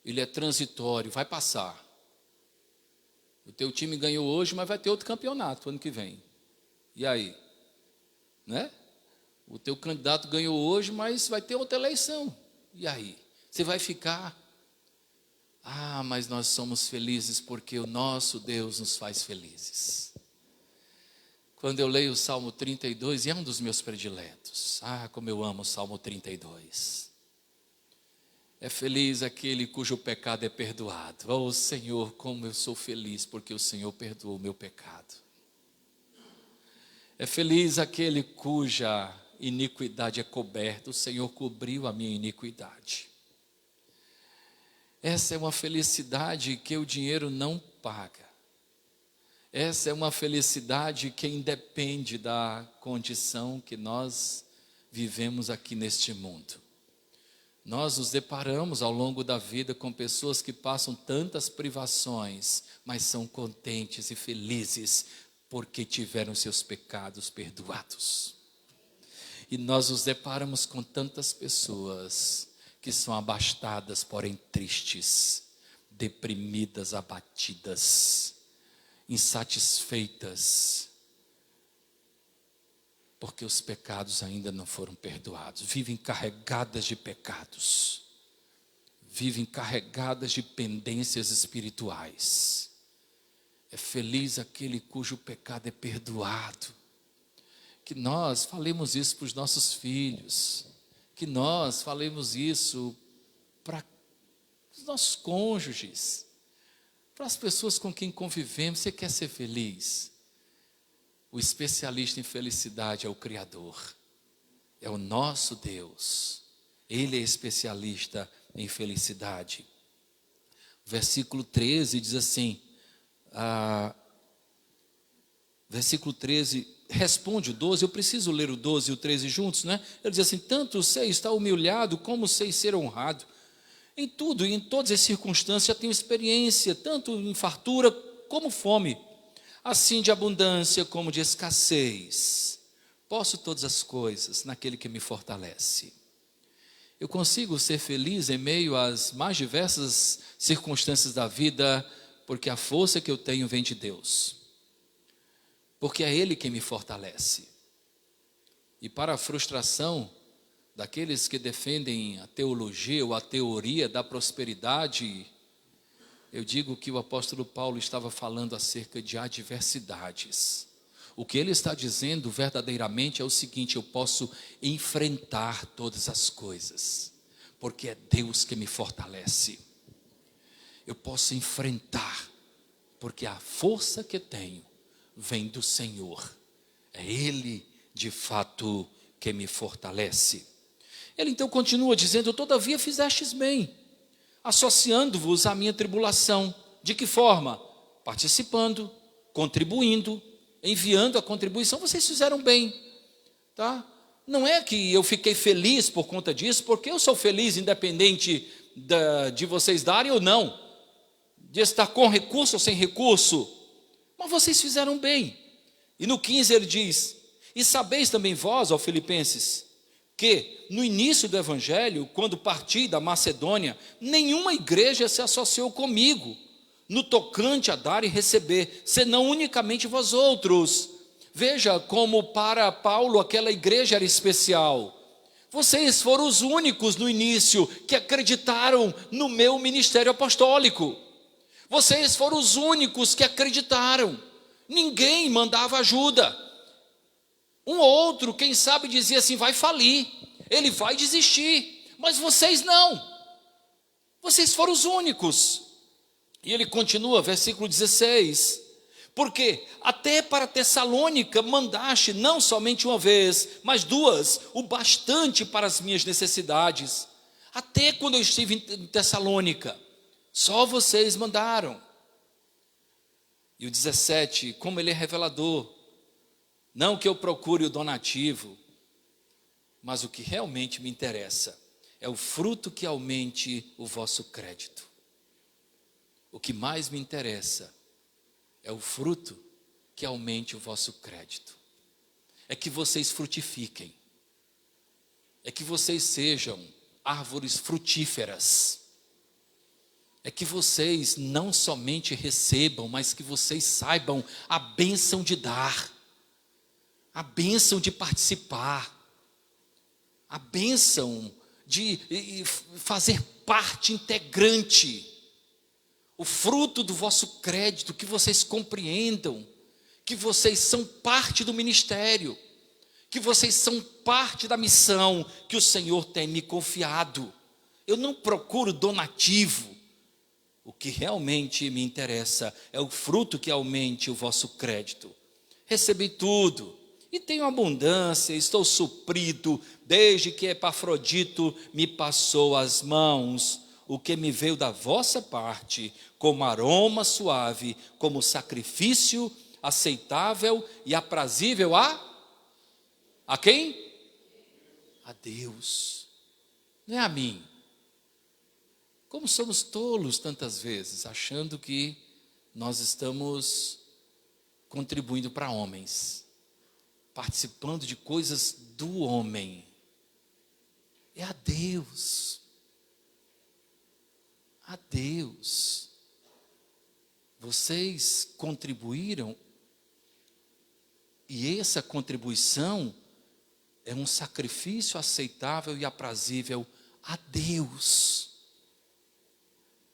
ele é transitório, vai passar. O teu time ganhou hoje, mas vai ter outro campeonato ano que vem. E aí? Né? O teu candidato ganhou hoje, mas vai ter outra eleição. E aí? Você vai ficar Ah, mas nós somos felizes porque o nosso Deus nos faz felizes. Quando eu leio o Salmo 32, e é um dos meus prediletos. Ah, como eu amo o Salmo 32. É feliz aquele cujo pecado é perdoado. Oh Senhor, como eu sou feliz porque o Senhor perdoou o meu pecado. É feliz aquele cuja iniquidade é coberta. O Senhor cobriu a minha iniquidade. Essa é uma felicidade que o dinheiro não paga. Essa é uma felicidade que independe da condição que nós vivemos aqui neste mundo. Nós nos deparamos ao longo da vida com pessoas que passam tantas privações, mas são contentes e felizes porque tiveram seus pecados perdoados. E nós nos deparamos com tantas pessoas que são abastadas, porém tristes, deprimidas, abatidas, insatisfeitas, porque os pecados ainda não foram perdoados, vivem carregadas de pecados, vivem carregadas de pendências espirituais. É feliz aquele cujo pecado é perdoado. Que nós falemos isso para os nossos filhos, que nós falemos isso para os nossos cônjuges, para as pessoas com quem convivemos. Você quer ser feliz? O especialista em felicidade é o Criador, é o nosso Deus. Ele é especialista em felicidade. Versículo 13 diz assim, versículo 13, responde o 12, eu preciso ler o 12 e o 13 juntos, né? Ele diz assim, tanto sei estar humilhado, como sei ser honrado. Em tudo e em todas as circunstâncias já tenho experiência, tanto em fartura como fome, assim de abundância como de escassez. Posso todas as coisas naquele que me fortalece. Eu consigo ser feliz em meio às mais diversas circunstâncias da vida, porque a força que eu tenho vem de Deus. Porque é Ele quem me fortalece. E para a frustração daqueles que defendem a teologia ou a teoria da prosperidade, eu digo que o apóstolo Paulo estava falando acerca de adversidades. O que ele está dizendo verdadeiramente é o seguinte: eu posso enfrentar todas as coisas, porque é Deus que me fortalece. Eu posso enfrentar, porque a força que tenho vem do Senhor. É Ele, de fato, que me fortalece. Ele então continua dizendo, todavia fizestes bem, associando-vos à minha tribulação. De que forma? Participando, contribuindo, enviando a contribuição. Vocês fizeram bem, tá? Não é que eu fiquei feliz por conta disso, porque eu sou feliz independente de vocês darem ou não, de estar com recurso ou sem recurso, mas vocês fizeram bem. E no 15 ele diz, e sabeis também vós, ó Filipenses, que no início do Evangelho, quando parti da Macedônia, nenhuma igreja se associou comigo, no tocante a dar e receber, senão unicamente vós outros. Veja como para Paulo aquela igreja era especial. Vocês foram os únicos no início que acreditaram no meu ministério apostólico. Vocês foram os únicos que acreditaram. Ninguém mandava ajuda. Um ou outro, quem sabe, dizia assim, vai falir, ele vai desistir, mas vocês não. Vocês foram os únicos. E ele continua, versículo 16, porque até para Tessalônica mandaste não somente uma vez, mas duas, o bastante para as minhas necessidades. Até quando eu estive em Tessalônica, só vocês mandaram. E o 17, como ele é revelador, não que eu procure o donativo, mas o que realmente me interessa é o fruto que aumente o vosso crédito. O que mais me interessa é o fruto que aumente o vosso crédito. É que vocês frutifiquem. É que vocês sejam árvores frutíferas. É que vocês não somente recebam, mas que vocês saibam a bênção de dar, a bênção de participar, a bênção de fazer parte integrante o fruto do vosso crédito, que vocês compreendam que vocês são parte do ministério, que vocês são parte da missão que o Senhor tem me confiado. Eu não procuro donativo. O que realmente me interessa é o fruto que aumente o vosso crédito. Recebi tudo e tenho abundância, estou suprido, desde que Epafrodito me passou as mãos, o que me veio da vossa parte, como aroma suave, como sacrifício aceitável e aprazível a quem? A Deus, não é a mim. Como somos tolos tantas vezes, achando que nós estamos contribuindo para homens, participando de coisas do homem. É a Deus. A Deus. Vocês contribuíram e essa contribuição é um sacrifício aceitável e aprazível a Deus.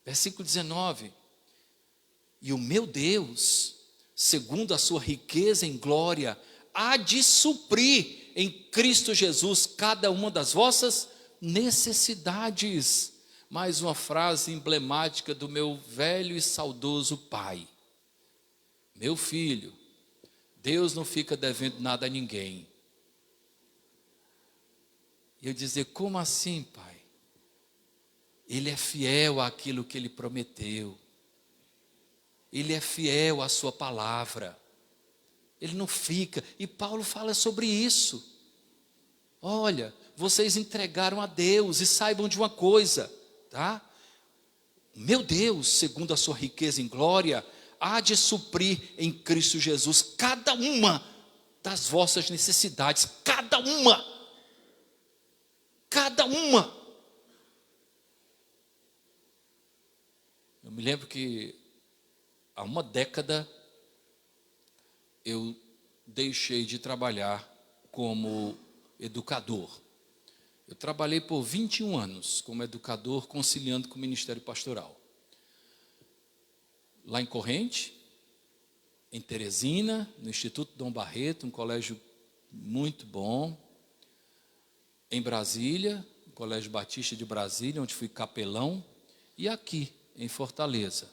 Versículo 19. E o meu Deus, segundo a sua riqueza em glória, há de suprir em Cristo Jesus cada uma das vossas necessidades. Mais uma frase emblemática do meu velho e saudoso pai. Meu filho, Deus não fica devendo nada a ninguém. E eu dizer, como assim, pai? Ele é fiel àquilo que ele prometeu. Ele é fiel à sua palavra. Ele não fica. E Paulo fala sobre isso. Olha, vocês entregaram a Deus e saibam de uma coisa, tá? Meu Deus, segundo a sua riqueza em glória, há de suprir em Cristo Jesus cada uma das vossas necessidades. Cada uma. Cada uma. Eu me lembro que há uma década eu deixei de trabalhar como educador. Eu trabalhei por 21 anos como educador, conciliando com o ministério pastoral. Lá em Corrente, em Teresina, no Instituto Dom Barreto, um colégio muito bom. Em Brasília, no Colégio Batista de Brasília, onde fui capelão. E aqui, em Fortaleza,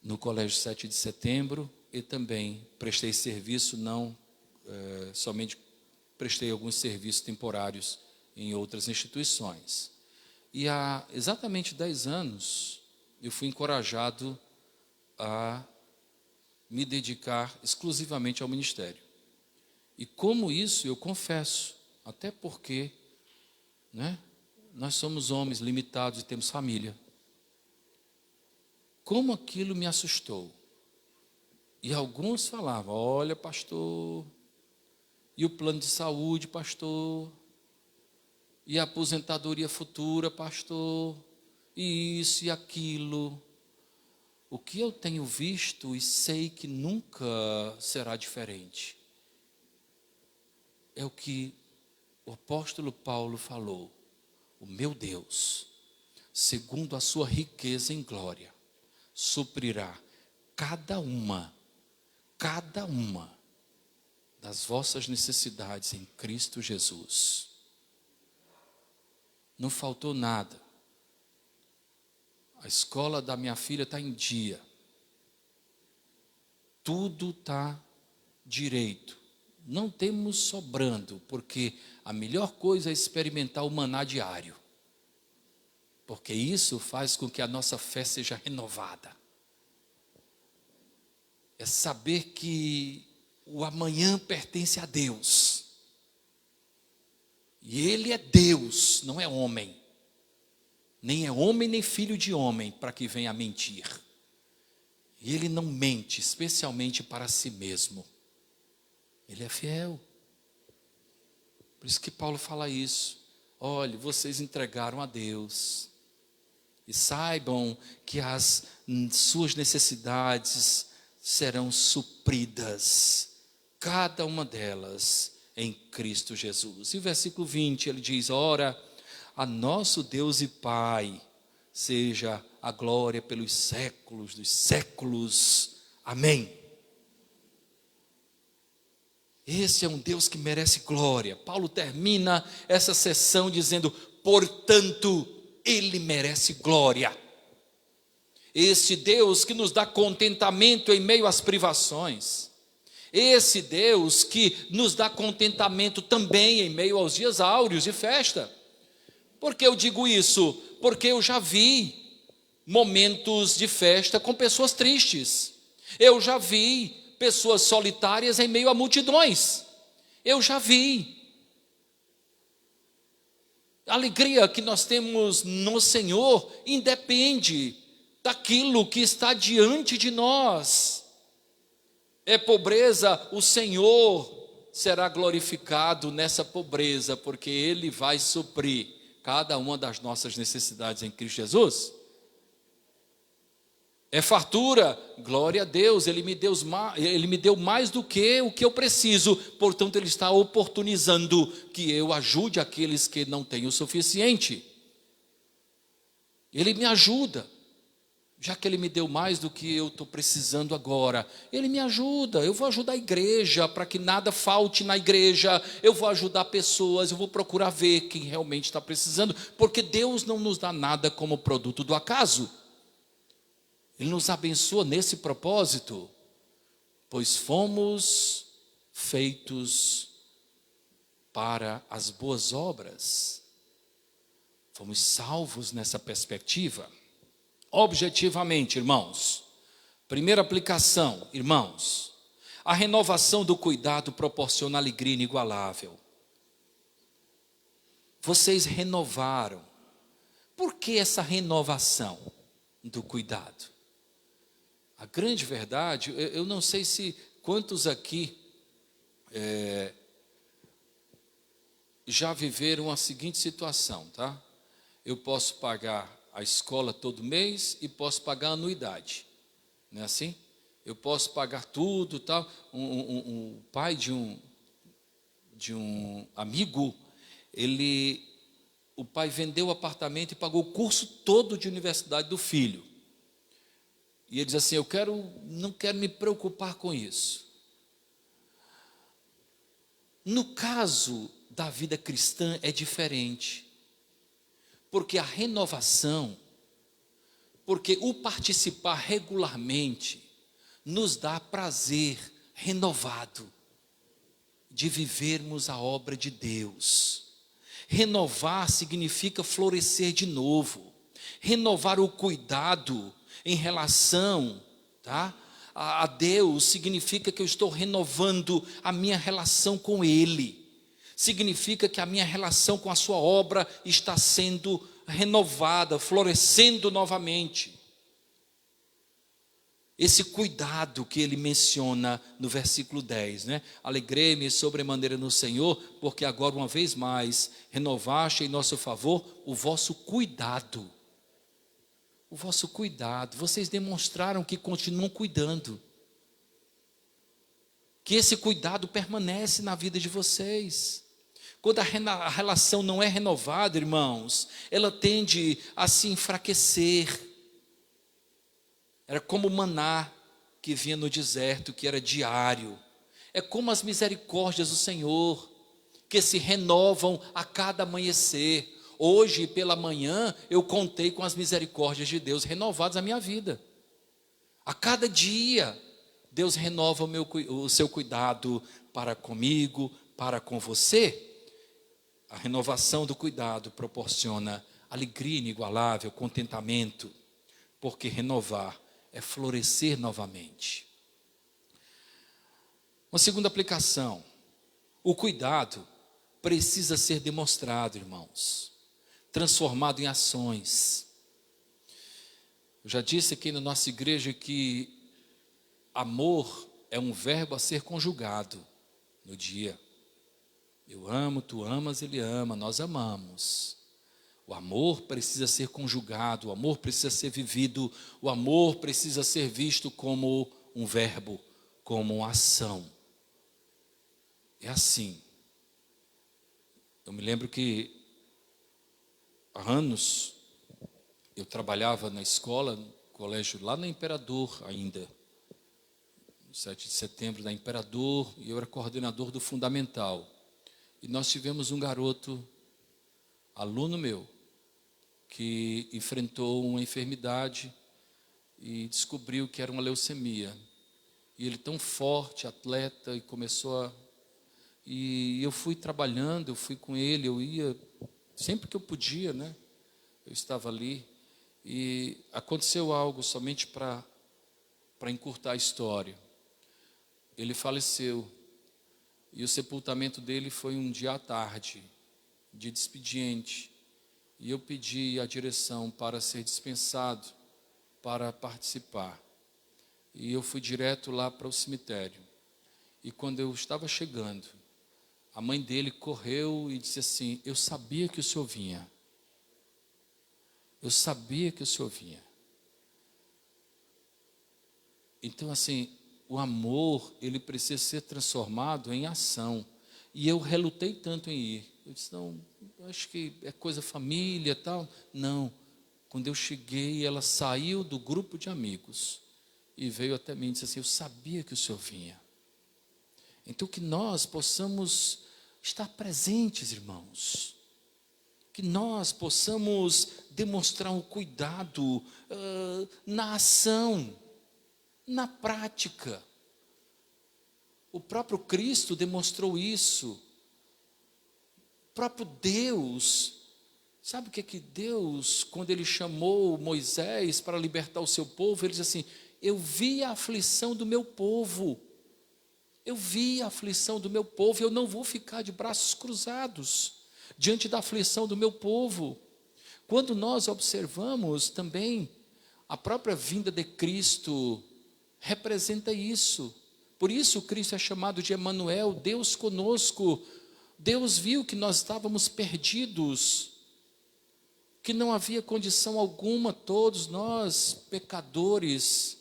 no Colégio 7 de Setembro, e também prestei serviço, somente prestei alguns serviços temporários em outras instituições. E há exatamente 10 anos, eu fui encorajado a me dedicar exclusivamente ao ministério. E como isso, eu confesso, até porque, nós somos homens limitados e temos família. Como aquilo me assustou. E alguns falavam, olha, pastor, e o plano de saúde, pastor, e a aposentadoria futura, pastor, e isso e aquilo. O que eu tenho visto e sei que nunca será diferente, é o que o apóstolo Paulo falou. O meu Deus, segundo a sua riqueza em glória, suprirá cada uma das vossas necessidades em Cristo Jesus. Não faltou nada. A escola da minha filha está em dia. Tudo está direito. Não temos sobrando, porque a melhor coisa é experimentar o maná diário. Porque isso faz com que a nossa fé seja renovada. É saber que o amanhã pertence a Deus. E Ele é Deus, não é homem. Nem é homem, nem filho de homem, para que venha a mentir. E Ele não mente, especialmente para si mesmo. Ele é fiel. Por isso que Paulo fala isso. Olhe, vocês entregaram a Deus. E saibam que as suas necessidades serão supridas. Cada uma delas em Cristo Jesus. E o versículo 20, ele diz, ora, a nosso Deus e Pai seja a glória pelos séculos dos séculos. Amém. Esse é um Deus que merece glória. Paulo termina essa sessão dizendo: portanto, Ele merece glória. Esse Deus que nos dá contentamento em meio às privações. Esse Deus que nos dá contentamento também em meio aos dias áureos de festa. Por que eu digo isso? Porque eu já vi momentos de festa com pessoas tristes. Eu já vi pessoas solitárias em meio a multidões. Eu já vi. A alegria que nós temos no Senhor independe daquilo que está diante de nós. É pobreza, o Senhor será glorificado nessa pobreza, porque Ele vai suprir cada uma das nossas necessidades em Cristo Jesus. É fartura, glória a Deus, Ele me deu mais do que o que eu preciso, portanto Ele está oportunizando que eu ajude aqueles que não têm o suficiente. Ele me ajuda. Já que Ele me deu mais do que eu estou precisando agora, Ele me ajuda. Eu vou ajudar a igreja para que nada falte na igreja. Eu vou ajudar pessoas, eu vou procurar ver quem realmente está precisando, porque Deus não nos dá nada como produto do acaso. Ele nos abençoa nesse propósito, pois fomos feitos para as boas obras. Fomos salvos nessa perspectiva. Objetivamente, irmãos, primeira aplicação, irmãos, a renovação do cuidado proporciona alegria inigualável. Vocês renovaram. Por que essa renovação do cuidado? A grande verdade, eu não sei se quantos aqui já viveram a seguinte situação, tá? Eu posso pagar a escola todo mês e posso pagar a anuidade, não é assim? Eu posso pagar tudo, tal. Um pai de um amigo, o pai vendeu o apartamento e pagou o curso todo de universidade do filho. E ele diz assim: não quero me preocupar com isso. No caso da vida cristã é diferente. Porque a renovação, porque o participar regularmente nos dá prazer renovado de vivermos a obra de Deus. Renovar significa florescer de novo. Renovar o cuidado em relação, a Deus significa que eu estou renovando a minha relação com Ele. Significa que a minha relação com a sua obra está sendo renovada, florescendo novamente. Esse cuidado que ele menciona no versículo 10, né? Alegrei-me sobremaneira no Senhor, porque agora uma vez mais renovaste em nosso favor o vosso cuidado. O vosso cuidado, vocês demonstraram que continuam cuidando. Que esse cuidado permanece na vida de vocês. Quando a relação não é renovada, irmãos, ela tende a se enfraquecer. Era como o maná que vinha no deserto, que era diário. É como as misericórdias do Senhor, que se renovam a cada amanhecer. Hoje, pela manhã, eu contei com as misericórdias de Deus renovadas na minha vida. A cada dia, Deus renova o seu cuidado para comigo, para com você. A renovação do cuidado proporciona alegria inigualável, contentamento, porque renovar é florescer novamente. Uma segunda aplicação, o cuidado precisa ser demonstrado, irmãos, transformado em ações. Eu já disse aqui na nossa igreja que amor é um verbo a ser conjugado no dia. Eu amo, tu amas, ele ama, nós amamos. O amor precisa ser conjugado, o amor precisa ser vivido, o amor precisa ser visto como um verbo, como uma ação. É assim. Eu me lembro que há anos Eu trabalhava na escola, no colégio lá na Imperador ainda, 7 de setembro da Imperador, e eu era coordenador do Fundamental. E nós tivemos um garoto, aluno meu, que enfrentou uma enfermidade e descobriu que era uma leucemia. E ele tão forte, atleta, e começou a... E eu fui trabalhando, eu fui com ele, eu ia sempre que eu podia, né? Eu estava ali. E aconteceu algo somente para encurtar a história. Ele faleceu. E o sepultamento dele foi um dia à tarde, dia de expediente. E eu pedi a direção para ser dispensado, para participar. E eu fui direto lá para o cemitério. E quando eu estava chegando, a mãe dele correu e disse assim: eu sabia que o senhor vinha. Eu sabia que o senhor vinha. Então, assim, o amor, ele precisa ser transformado em ação. E eu relutei tanto em ir. Eu disse, não, acho que é coisa família e tal. Não. Quando eu cheguei, ela saiu do grupo de amigos e veio até mim e disse assim: eu sabia que o senhor vinha. Então, que nós possamos estar presentes, irmãos. Que nós possamos demonstrar um cuidado na ação, na prática. O próprio Cristo demonstrou isso. O próprio Deus, sabe o que é que Deus, quando Ele chamou Moisés para libertar o seu povo, Ele diz assim: eu vi a aflição do meu povo. Eu vi a aflição do meu povo, eu não vou ficar de braços cruzados diante da aflição do meu povo. Quando nós observamos também, a própria vinda de Cristo representa isso. Por isso Cristo é chamado de Emanuel, Deus conosco. Deus viu que nós estávamos perdidos, que não havia condição alguma, todos nós pecadores.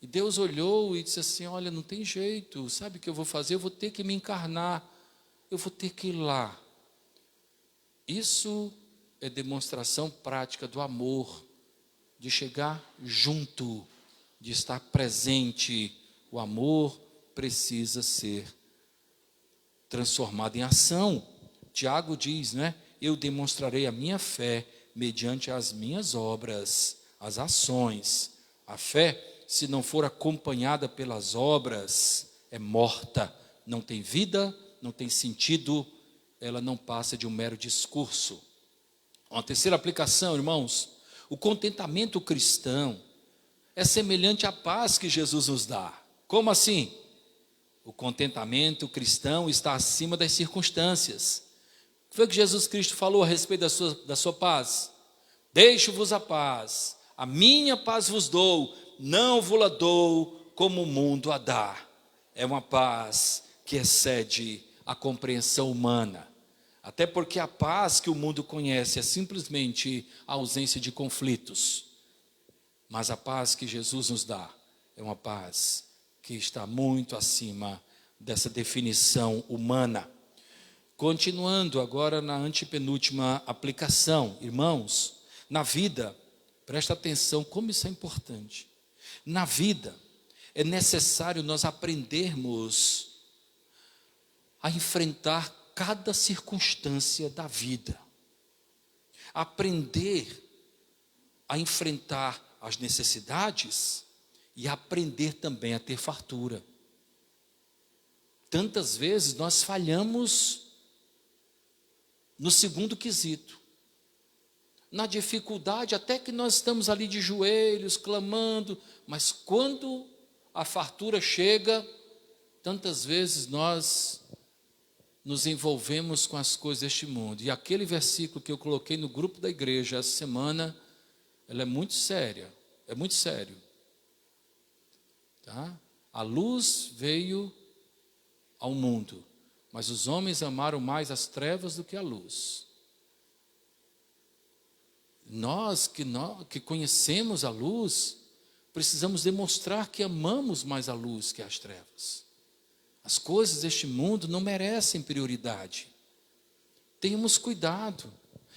E Deus olhou e disse assim: olha, não tem jeito, sabe o que eu vou fazer? Eu vou ter que me encarnar, eu vou ter que ir lá. Isso é demonstração prática do amor, de chegar junto, de estar presente. O amor precisa ser transformado em ação. Tiago diz, né? Eu demonstrarei a minha fé mediante as minhas obras, as ações. A fé, se não for acompanhada pelas obras, é morta, não tem vida, não tem sentido, ela não passa de um mero discurso. Uma terceira aplicação, irmãos: o contentamento cristão é semelhante à paz que Jesus nos dá. Como assim? O contentamento cristão está acima das circunstâncias. O que foi que Jesus Cristo falou a respeito da sua paz? Deixo-vos a paz, a minha paz vos dou, não vos-la dou como o mundo a dá. É uma paz que excede a compreensão humana. Até porque a paz que o mundo conhece é simplesmente a ausência de conflitos. Mas a paz que Jesus nos dá é uma paz que está muito acima dessa definição humana. Continuando agora na antepenúltima aplicação, irmãos, na vida, presta atenção como isso é importante. Na vida, é necessário nós aprendermos a enfrentar cada circunstância da vida. Aprender a enfrentar as necessidades e aprender também a ter fartura. Tantas vezes nós falhamos no segundo quesito. Na dificuldade, até que nós estamos ali de joelhos, clamando, mas quando a fartura chega, tantas vezes nós nos envolvemos com as coisas deste mundo. E aquele versículo que eu coloquei no grupo da igreja essa semana, ela é muito séria, é muito sério. Tá? A luz veio ao mundo, mas os homens amaram mais as trevas do que a luz. Nós que conhecemos a luz, precisamos demonstrar que amamos mais a luz que as trevas. As coisas deste mundo não merecem prioridade. Tenhamos cuidado.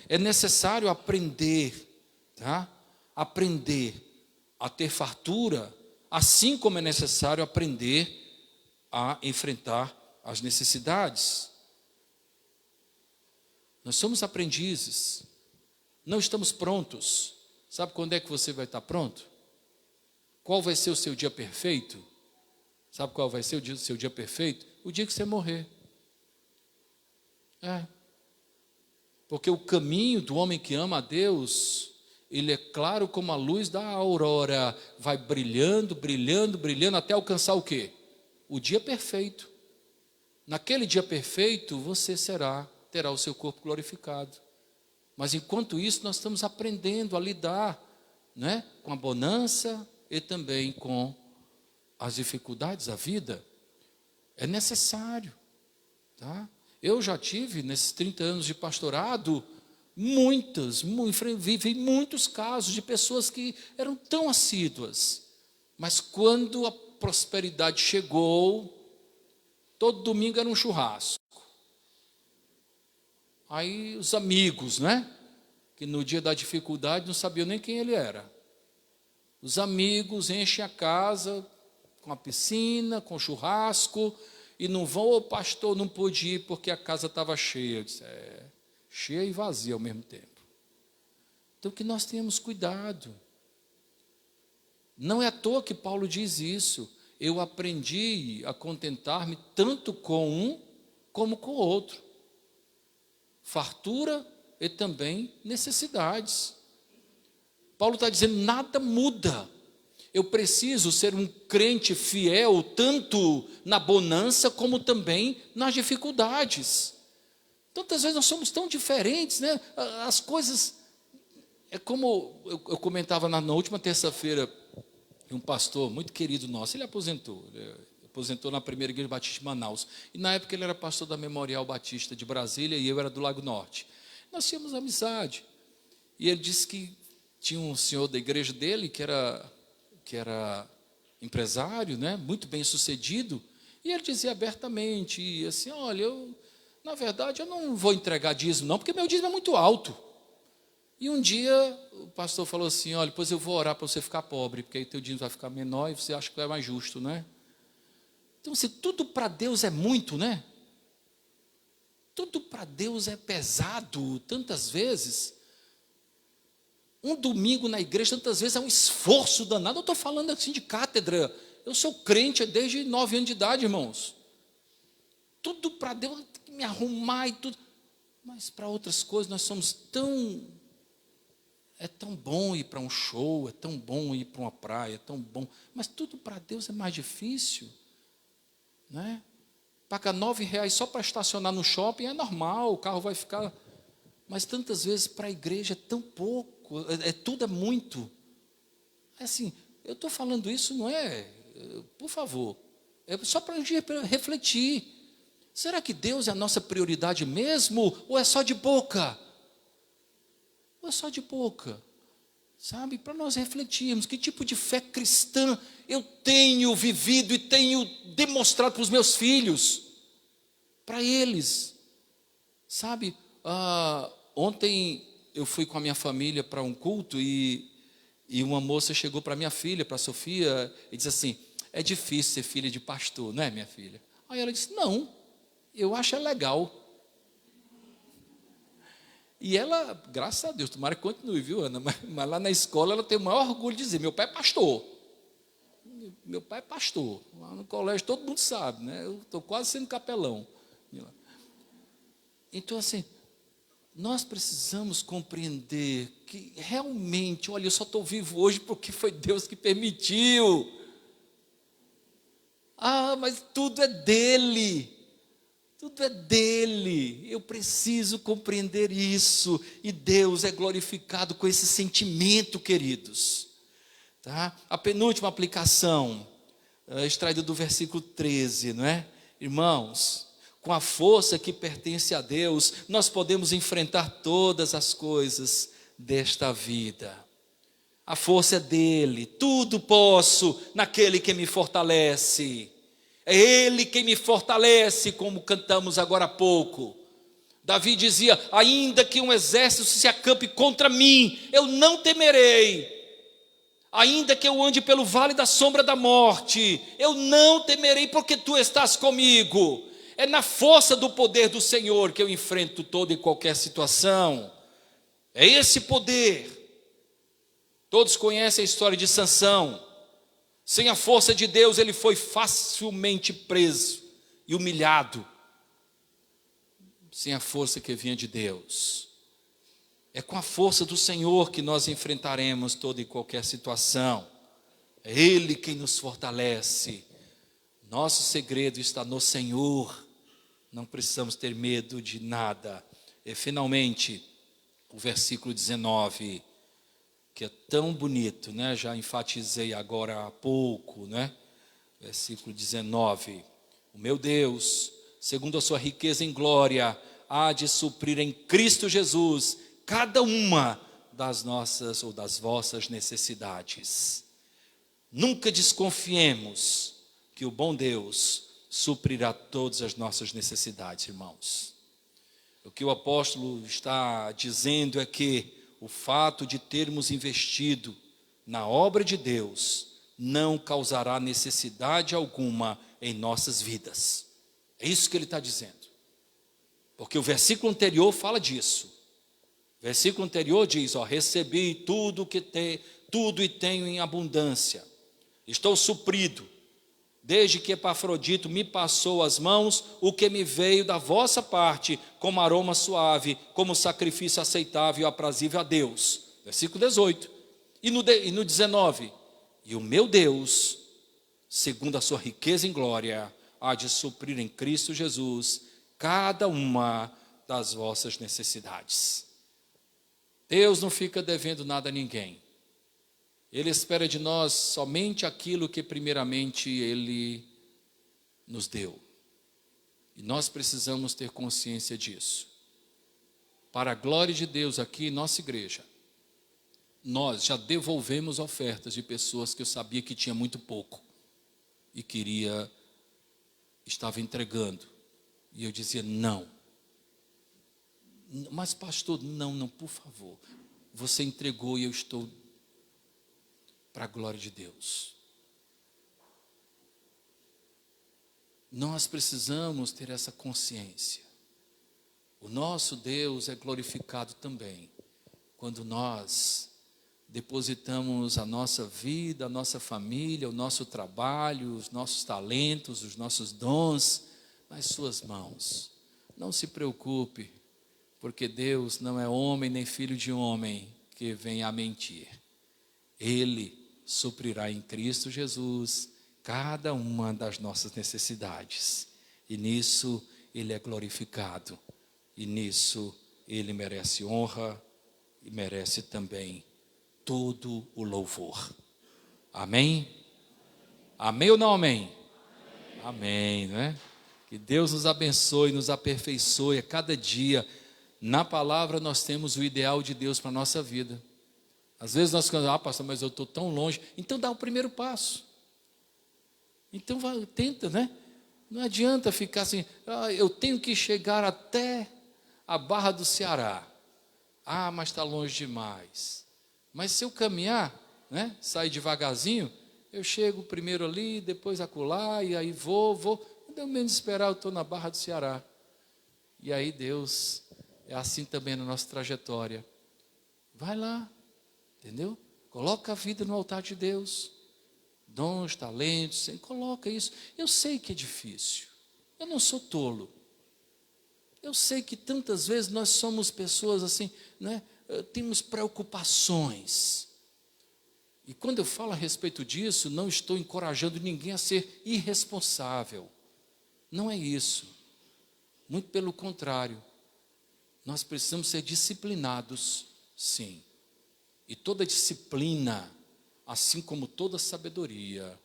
É necessário aprender, tá? Aprender a ter fartura, assim como é necessário aprender a enfrentar as necessidades. Nós somos aprendizes, não estamos prontos. Sabe quando é que você vai estar pronto? Qual vai ser o seu dia perfeito? Sabe qual vai ser o seu dia perfeito? O dia que você morrer. Porque o caminho do homem que ama a Deus, ele é claro como a luz da aurora, vai brilhando, brilhando, brilhando, até alcançar o quê? O dia perfeito. Naquele dia perfeito, você terá o seu corpo glorificado. Mas enquanto isso, nós estamos aprendendo a lidar, né, com a bonança e também com as dificuldades da vida. É necessário, tá? Eu já tive, nesses 30 anos de pastorado, vivi muitos casos de pessoas que eram tão assíduas, mas quando a prosperidade chegou, todo domingo era um churrasco. Aí os amigos, né, que no dia da dificuldade não sabiam nem quem ele era. Os amigos enchem a casa com a piscina, com churrasco, e não vão, o pastor não pôde ir porque a casa estava cheia. Eu disse, cheia e vazia ao mesmo tempo. Então que nós tenhamos cuidado. Não é à toa que Paulo diz isso. Eu aprendi a contentar-me tanto com um como com o outro. Fartura e também necessidades. Paulo está dizendo, nada muda. Eu preciso ser um crente fiel, tanto na bonança, como também nas dificuldades. Tantas vezes nós somos tão diferentes, né? As coisas, é como eu comentava na última terça-feira, um pastor muito querido nosso, ele aposentou na primeira igreja batista de Manaus, e na época ele era pastor da Memorial Batista de Brasília, e eu era do Lago Norte. Nós tínhamos amizade, e ele disse que tinha um senhor da igreja dele, que era empresário, né, muito bem sucedido, e ele dizia abertamente, assim, olha, na verdade eu não vou entregar dízimo não, porque meu dízimo é muito alto. E um dia o pastor falou assim, olha, depois eu vou orar para você ficar pobre, porque aí teu dízimo vai ficar menor e você acha que é mais justo, né? Então, se tudo para Deus é muito, né? Tudo para Deus é pesado, tantas vezes. Um domingo na igreja, tantas vezes, é um esforço danado. Eu estou falando assim de cátedra. Eu sou crente desde 9 anos de idade, irmãos. Tudo para Deus, eu tenho que me arrumar e tudo. Mas para outras coisas, nós somos tão... É tão bom ir para um show, é tão bom ir para uma praia, é tão bom. Mas tudo para Deus é mais difícil, né? Paga R$9 só para estacionar no shopping, é normal, o carro vai ficar... Mas tantas vezes para a igreja é tão pouco, tudo é muito. É assim, eu estou falando isso, não é, por favor, é só para a gente refletir. Será que Deus é a nossa prioridade mesmo, ou é só de boca? Ou é só de boca? Sabe, para nós refletirmos, que tipo de fé cristã eu tenho vivido e tenho demonstrado para os meus filhos, para eles. Sabe, ontem eu fui com a minha família para um culto e uma moça chegou para minha filha, para a Sofia, e disse assim, é difícil ser filha de pastor, não é, minha filha? Aí ela disse, não, eu acho legal. E ela, graças a Deus, tomara que continue, viu, Ana? Mas lá na escola ela tem o maior orgulho de dizer, meu pai é pastor. Meu pai é pastor. Lá no colégio todo mundo sabe, né? Eu estou quase sendo capelão. Então, assim, nós precisamos compreender que realmente, olha, eu só estou vivo hoje porque foi Deus que permitiu. Mas tudo é dele. Tudo é dele, eu preciso compreender isso, e Deus é glorificado com esse sentimento, queridos. Tá? A penúltima aplicação, extraída do versículo 13, não é? Irmãos, com a força que pertence a Deus, nós podemos enfrentar todas as coisas desta vida. A força é dele, tudo posso naquele que me fortalece. É Ele quem me fortalece, como cantamos agora há pouco. Davi dizia: ainda que um exército se acampe contra mim, eu não temerei. Ainda que eu ande pelo vale da sombra da morte, eu não temerei, porque tu estás comigo. É na força do poder do Senhor que eu enfrento toda e qualquer situação. É esse poder. Todos conhecem a história de Sansão. Sem a força de Deus, ele foi facilmente preso e humilhado. Sem a força que vinha de Deus. É com a força do Senhor que nós enfrentaremos toda e qualquer situação. É Ele quem nos fortalece. Nosso segredo está no Senhor. Não precisamos ter medo de nada. E finalmente, o versículo 19, que é tão bonito, né? Já enfatizei agora há pouco, né? Versículo 19. O meu Deus, segundo a sua riqueza em glória, há de suprir em Cristo Jesus cada uma das nossas ou das vossas necessidades. Nunca desconfiemos que o bom Deus suprirá todas as nossas necessidades, irmãos. O que o apóstolo está dizendo é que o fato de termos investido na obra de Deus não causará necessidade alguma em nossas vidas. É isso que ele está dizendo. Porque o versículo anterior fala disso. O versículo anterior diz: recebi tudo e tenho em abundância. Estou suprido, desde que Epafrodito me passou as mãos, o que me veio da vossa parte, como aroma suave, como sacrifício aceitável e aprazível a Deus. Versículo 18. E no 19, e o meu Deus, segundo a sua riqueza em glória, há de suprir em Cristo Jesus cada uma das vossas necessidades. Deus não fica devendo nada a ninguém. Ele espera de nós somente aquilo que primeiramente Ele nos deu. E nós precisamos ter consciência disso. Para a glória de Deus aqui em nossa igreja, nós já devolvemos ofertas de pessoas que eu sabia que tinha muito pouco e estava entregando. E eu dizia: não. Mas pastor, não, por favor. Você entregou e eu estou para a glória de Deus. Nós precisamos ter essa consciência. O nosso Deus é glorificado também quando nós depositamos a nossa vida, a nossa família, o nosso trabalho, os nossos talentos, os nossos dons nas suas mãos. Não se preocupe, porque Deus não é homem nem filho de homem que venha a mentir. Ele suprirá em Cristo Jesus cada uma das nossas necessidades. E nisso Ele é glorificado. E nisso Ele merece honra e merece também todo o louvor. Amém? Amém ou não amém? Amém, não é? Que Deus nos abençoe, nos aperfeiçoe a cada dia. Na palavra nós temos o ideal de Deus para a nossa vida. Às vezes nós ficamos: pastor, mas eu estou tão longe. Então dá o primeiro passo. Então tenta, né? Não adianta ficar assim: eu tenho que chegar até a Barra do Ceará. Mas está longe demais. Mas se eu caminhar, né? Sair devagarzinho, eu chego primeiro ali, depois acolá, e aí vou. Não menos esperar, eu estou na Barra do Ceará. E aí Deus é assim também na nossa trajetória. Vai lá. Entendeu? Coloca a vida no altar de Deus. Dons, talentos, coloca isso. Eu sei que é difícil. Eu não sou tolo. Eu sei que tantas vezes nós somos pessoas assim, né? Temos preocupações. E quando eu falo a respeito disso, não estou encorajando ninguém a ser irresponsável. Não é isso. Muito pelo contrário. Nós precisamos ser disciplinados, sim. E toda disciplina, assim como toda sabedoria,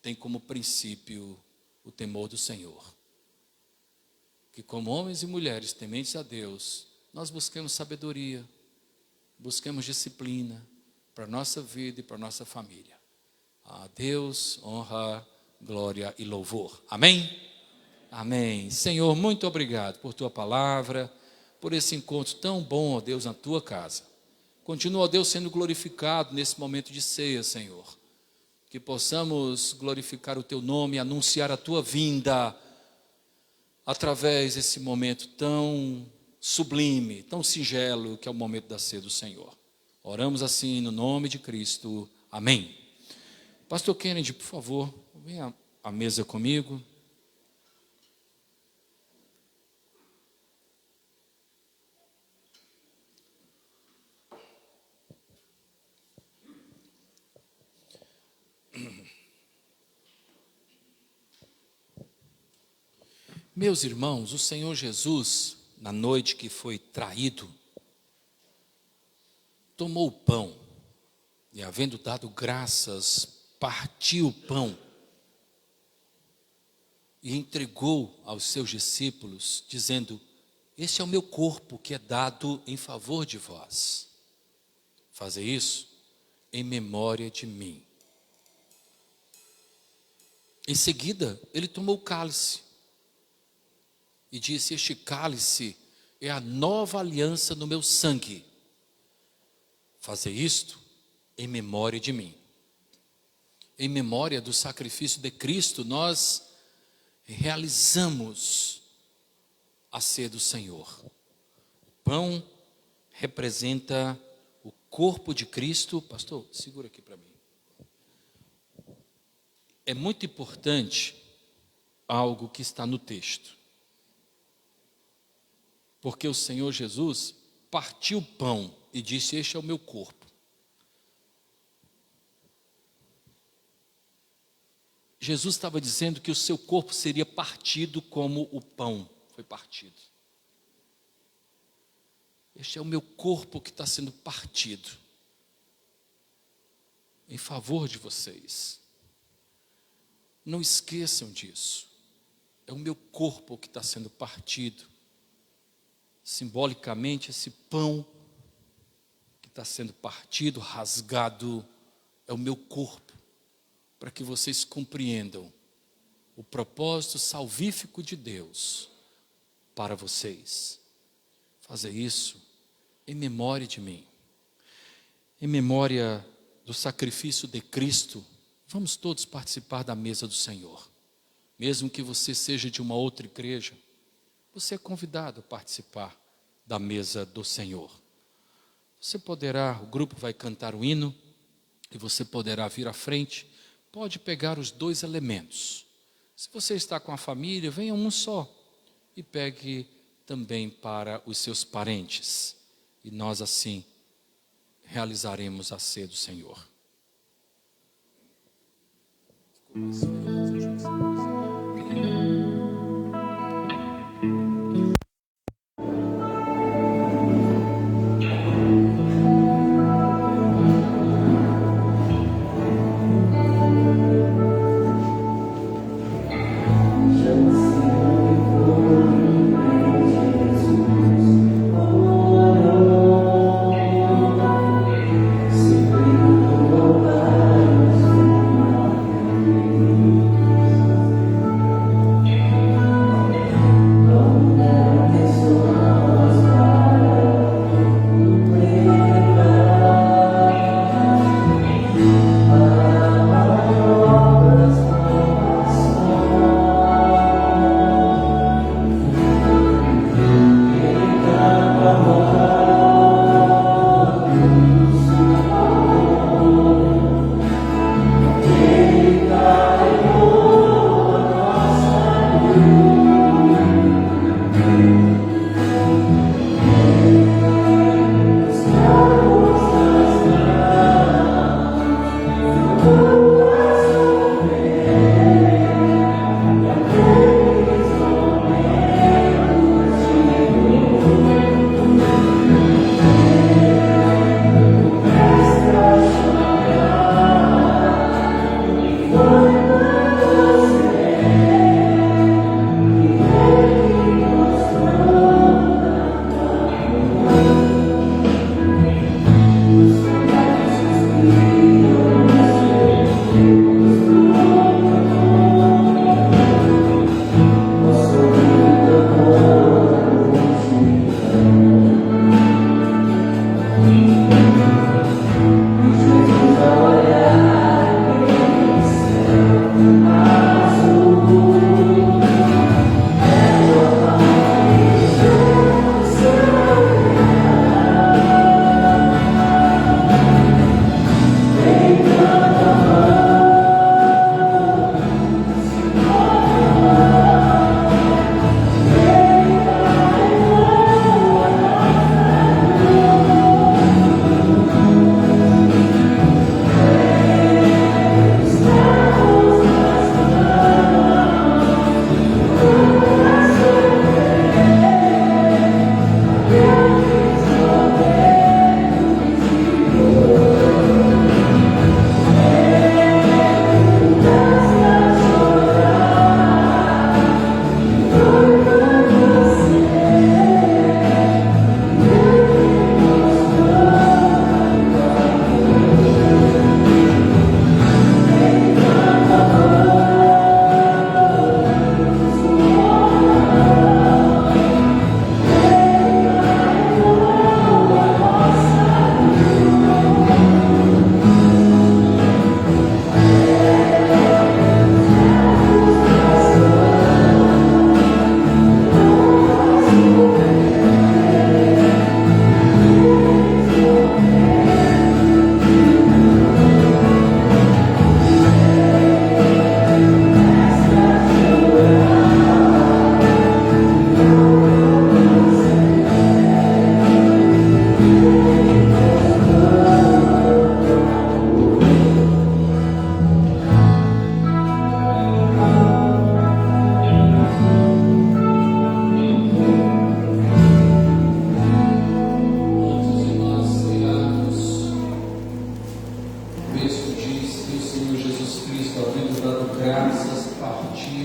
tem como princípio o temor do Senhor. Que como homens e mulheres tementes a Deus, nós busquemos sabedoria, busquemos disciplina para a nossa vida e para a nossa família. A Deus, honra, glória e louvor. Amém? Amém. Senhor, muito obrigado por Tua palavra. por esse encontro tão bom, ó Deus, na tua casa. Continua, ó Deus, sendo glorificado nesse momento de ceia, Senhor. Que possamos glorificar o teu nome, anunciar a tua vinda, através desse momento tão sublime, tão singelo, que é o momento da ceia do Senhor. Oramos assim no nome de Cristo. Amém. Pastor Kennedy, por favor, venha à mesa comigo. Meus irmãos, o Senhor Jesus, na noite que foi traído, tomou o pão e, havendo dado graças, partiu o pão e entregou aos seus discípulos, dizendo: este é o meu corpo que é dado em favor de vós. Fazer isso em memória de mim. Em seguida, ele tomou o cálice e disse: este cálice é a nova aliança no meu sangue. Fazer isto em memória de mim. Em memória do sacrifício de Cristo, nós realizamos a ceia do Senhor. O pão representa o corpo de Cristo. Pastor, segura aqui para mim. É muito importante algo que está no texto. Porque o Senhor Jesus partiu o pão e disse: este é o meu corpo. Jesus estava dizendo que o seu corpo seria partido como o pão foi partido. Este é o meu corpo que está sendo partido em favor de vocês. Não esqueçam disso. É o meu corpo que está sendo partido. Simbolicamente, esse pão que está sendo partido, rasgado, é o meu corpo, para que vocês compreendam o propósito salvífico de Deus para vocês. Fazer isso em memória de mim, em memória do sacrifício de Cristo. Vamos todos participar da mesa do Senhor. Mesmo que você seja de uma outra igreja, você é convidado a participar da mesa do Senhor. Você poderá, o grupo vai cantar o hino, e você poderá vir à frente, pode pegar os dois elementos. Se você está com a família, venha um só, e pegue também para os seus parentes. E nós assim realizaremos a ceia do Senhor. Senhor,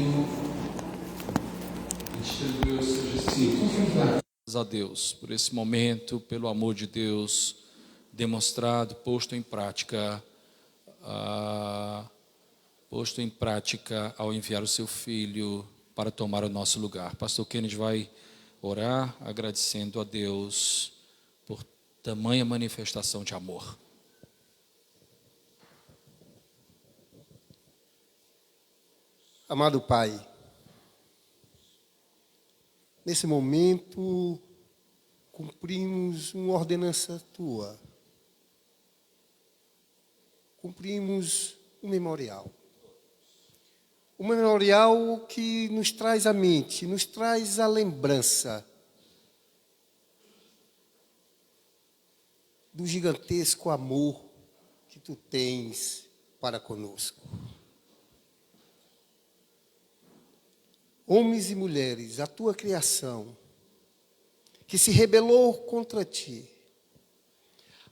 vinho e distribuiu aos seus discípulos. Graças a Deus por esse momento, pelo amor de Deus demonstrado, posto em prática ao enviar o seu filho para tomar o nosso lugar. Pastor Kennedy vai orar agradecendo a Deus por tamanha manifestação de amor. Amado Pai, nesse momento cumprimos uma ordenança Tua. Cumprimos um memorial. Um memorial que nos traz à mente, nos traz a lembrança do gigantesco amor que Tu tens para conosco. Homens e mulheres, a Tua criação, que se rebelou contra Ti,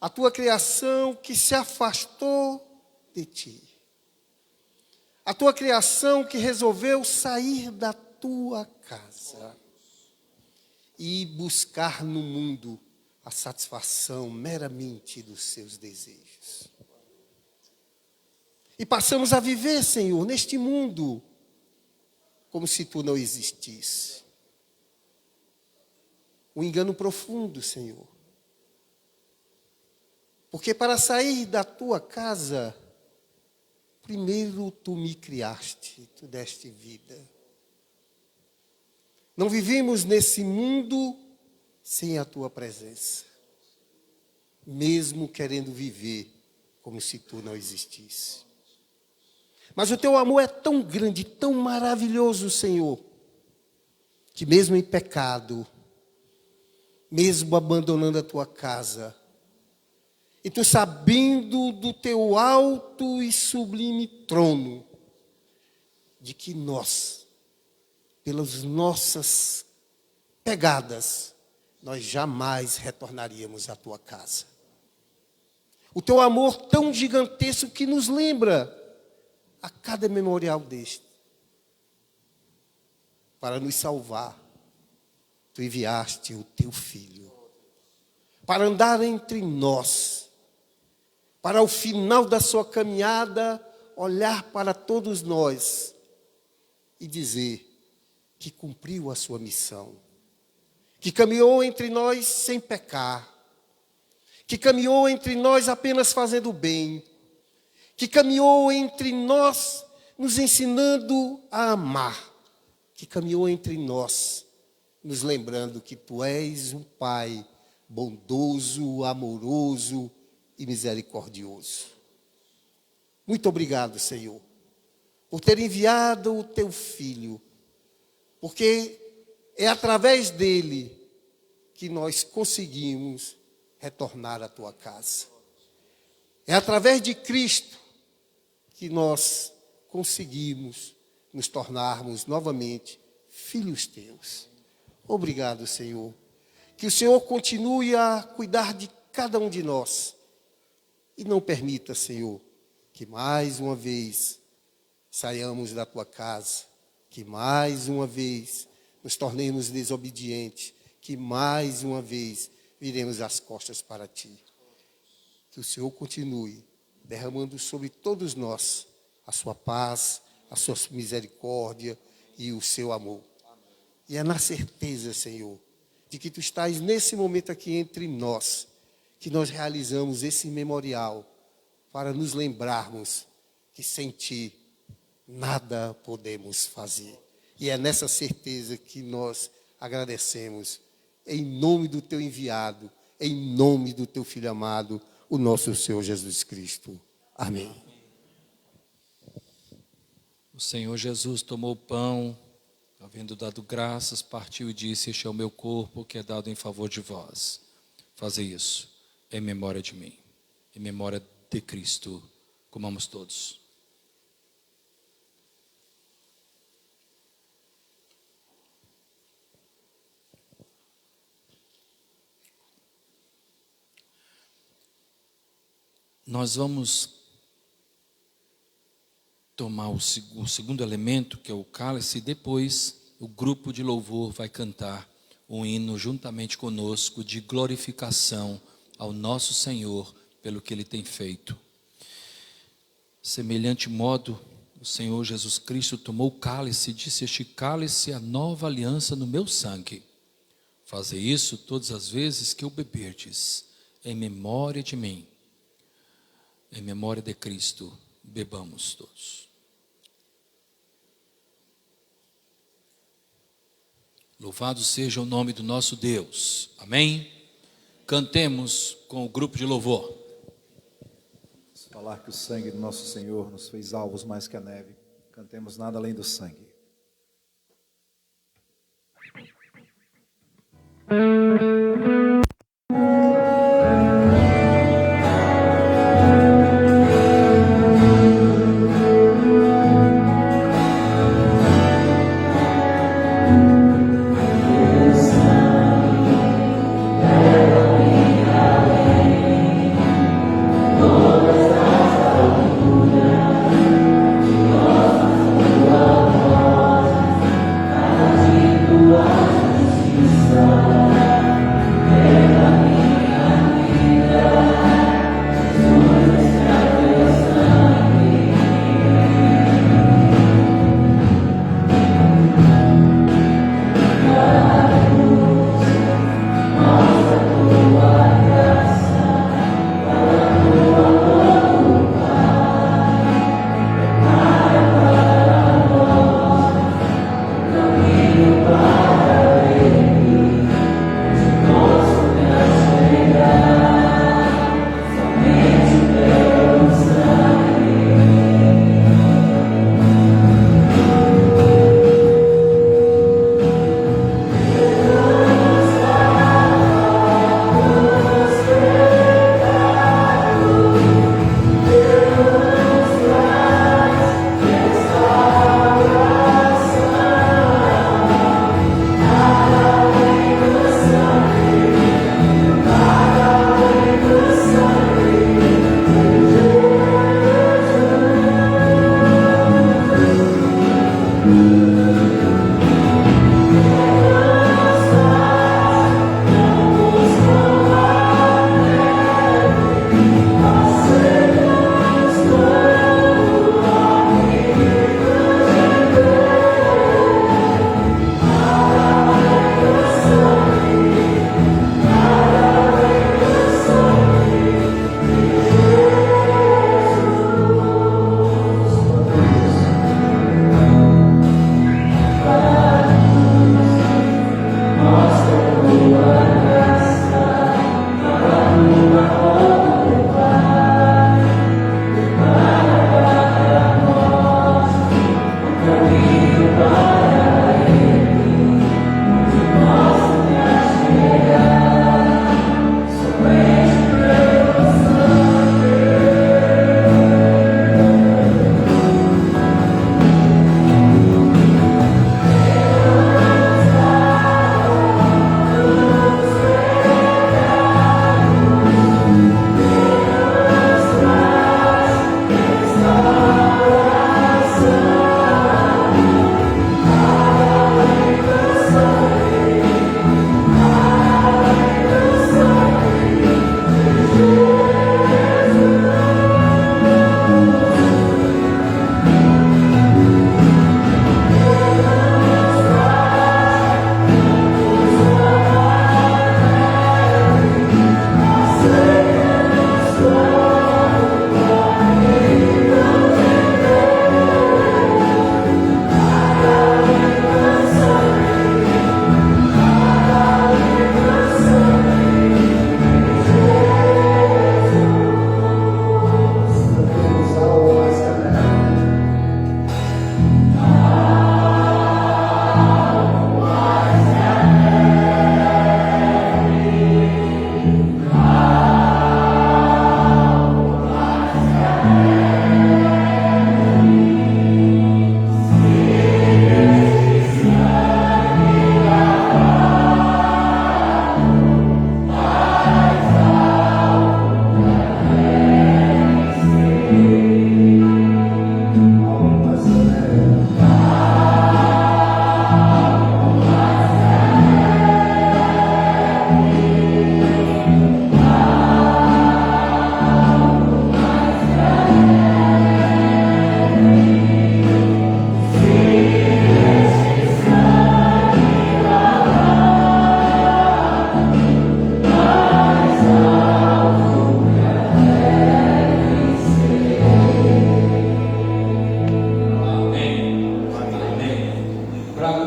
a Tua criação que se afastou de Ti, a Tua criação que resolveu sair da Tua casa e buscar no mundo a satisfação meramente dos seus desejos. E passamos a viver, Senhor, neste mundo como se Tu não existisse. Um engano profundo, Senhor. Porque para sair da Tua casa, primeiro Tu me criaste, Tu deste vida. Não vivemos nesse mundo sem a Tua presença, mesmo querendo viver como se Tu não existisse. Mas o Teu amor é tão grande, tão maravilhoso, Senhor, que mesmo em pecado, mesmo abandonando a Tua casa, e Tu sabendo do Teu alto e sublime trono, de que nós, pelas nossas pegadas, nós jamais retornaríamos à Tua casa. O Teu amor tão gigantesco que nos lembra a cada memorial deste, para nos salvar, Tu enviaste o Teu Filho, para andar entre nós, para ao final da sua caminhada, olhar para todos nós e dizer que cumpriu a sua missão, que caminhou entre nós sem pecar, que caminhou entre nós apenas fazendo o bem, que caminhou entre nós nos ensinando a amar, que caminhou entre nós nos lembrando que Tu és um Pai bondoso, amoroso e misericordioso. Muito obrigado, Senhor, por ter enviado o Teu Filho, porque é através dele que nós conseguimos retornar à Tua casa. É através de Cristo que nós conseguimos nos tornarmos novamente filhos Teus. Obrigado, Senhor. Que o Senhor continue a cuidar de cada um de nós. E não permita, Senhor, que mais uma vez saiamos da Tua casa, que mais uma vez nos tornemos desobedientes, que mais uma vez viremos as costas para Ti. Que o Senhor continue derramando sobre todos nós a Sua paz, a Sua misericórdia e o Seu amor. E é na certeza, Senhor, de que Tu estás nesse momento aqui entre nós, que nós realizamos esse memorial para nos lembrarmos que sem Ti nada podemos fazer. E é nessa certeza que nós agradecemos, em nome do Teu enviado, em nome do Teu Filho amado, o nosso Senhor Jesus Cristo. Amém. O Senhor Jesus tomou o pão, havendo dado graças, partiu e disse: este é o meu corpo que é dado em favor de vós. Fazei isso em memória de mim, em memória de Cristo. Comamos todos. Nós vamos tomar o segundo elemento, que é o cálice, e depois o grupo de louvor vai cantar um hino juntamente conosco de glorificação ao nosso Senhor pelo que Ele tem feito. Semelhante modo, o Senhor Jesus Cristo tomou o cálice e disse: este cálice é a nova aliança no meu sangue. Fazei isso todas as vezes que o beberdes, em memória de mim. Em memória de Cristo, bebamos todos. Louvado seja o nome do nosso Deus. Amém? Cantemos com o grupo de louvor. Vamos falar que o sangue do nosso Senhor nos fez alvos mais que a neve. Cantemos nada além do sangue. Oh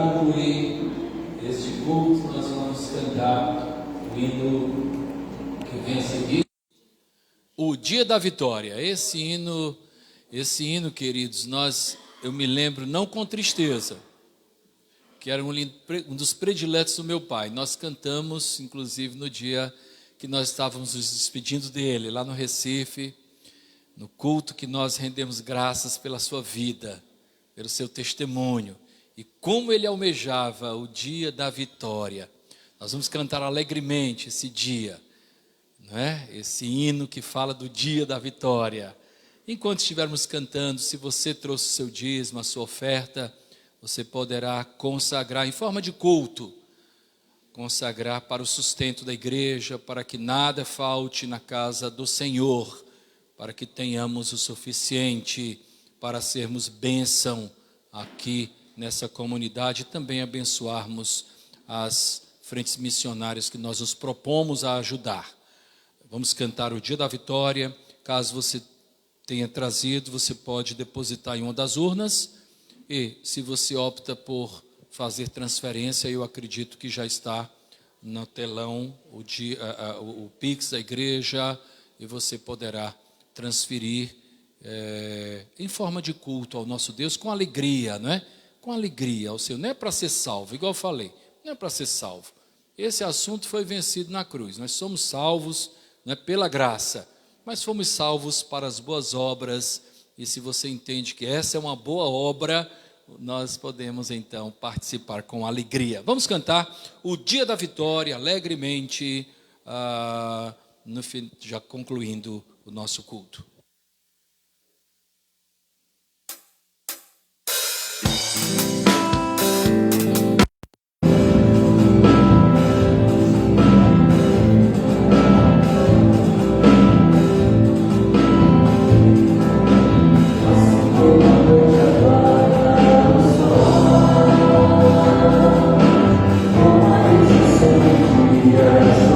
concluir este culto, nós vamos cantar o hino que vem a seguir. O Dia da Vitória. Esse hino, queridos, eu me lembro, não com tristeza, que era um dos prediletos do meu pai. Nós cantamos, inclusive, no dia que nós estávamos nos despedindo dele, lá no Recife, no culto que nós rendemos graças pela sua vida, pelo seu testemunho, e como ele almejava o dia da vitória. Nós vamos cantar alegremente esse dia, não é? Esse hino que fala do dia da vitória. Enquanto estivermos cantando, se você trouxe o seu dízimo, a sua oferta, você poderá consagrar em forma de culto, consagrar para o sustento da igreja, para que nada falte na casa do Senhor, para que tenhamos o suficiente para sermos bênção aqui nessa comunidade e também abençoarmos as frentes missionárias que nós nos propomos a ajudar. Vamos cantar o Dia da Vitória. Caso você tenha trazido, você pode depositar em uma das urnas. E se você opta por fazer transferência, eu acredito que já está no telão o Pix da igreja, e você poderá transferir em forma de culto ao nosso Deus, com alegria, não é? Com alegria ao Senhor. Não é para ser salvo, igual eu falei, não é para ser salvo. Esse assunto foi vencido na cruz. Nós somos salvos, não é pela graça, mas fomos salvos para as boas obras. E se você entende que essa é uma boa obra, nós podemos então participar com alegria. Vamos cantar o Dia da Vitória alegremente, já concluindo o nosso culto. Yes.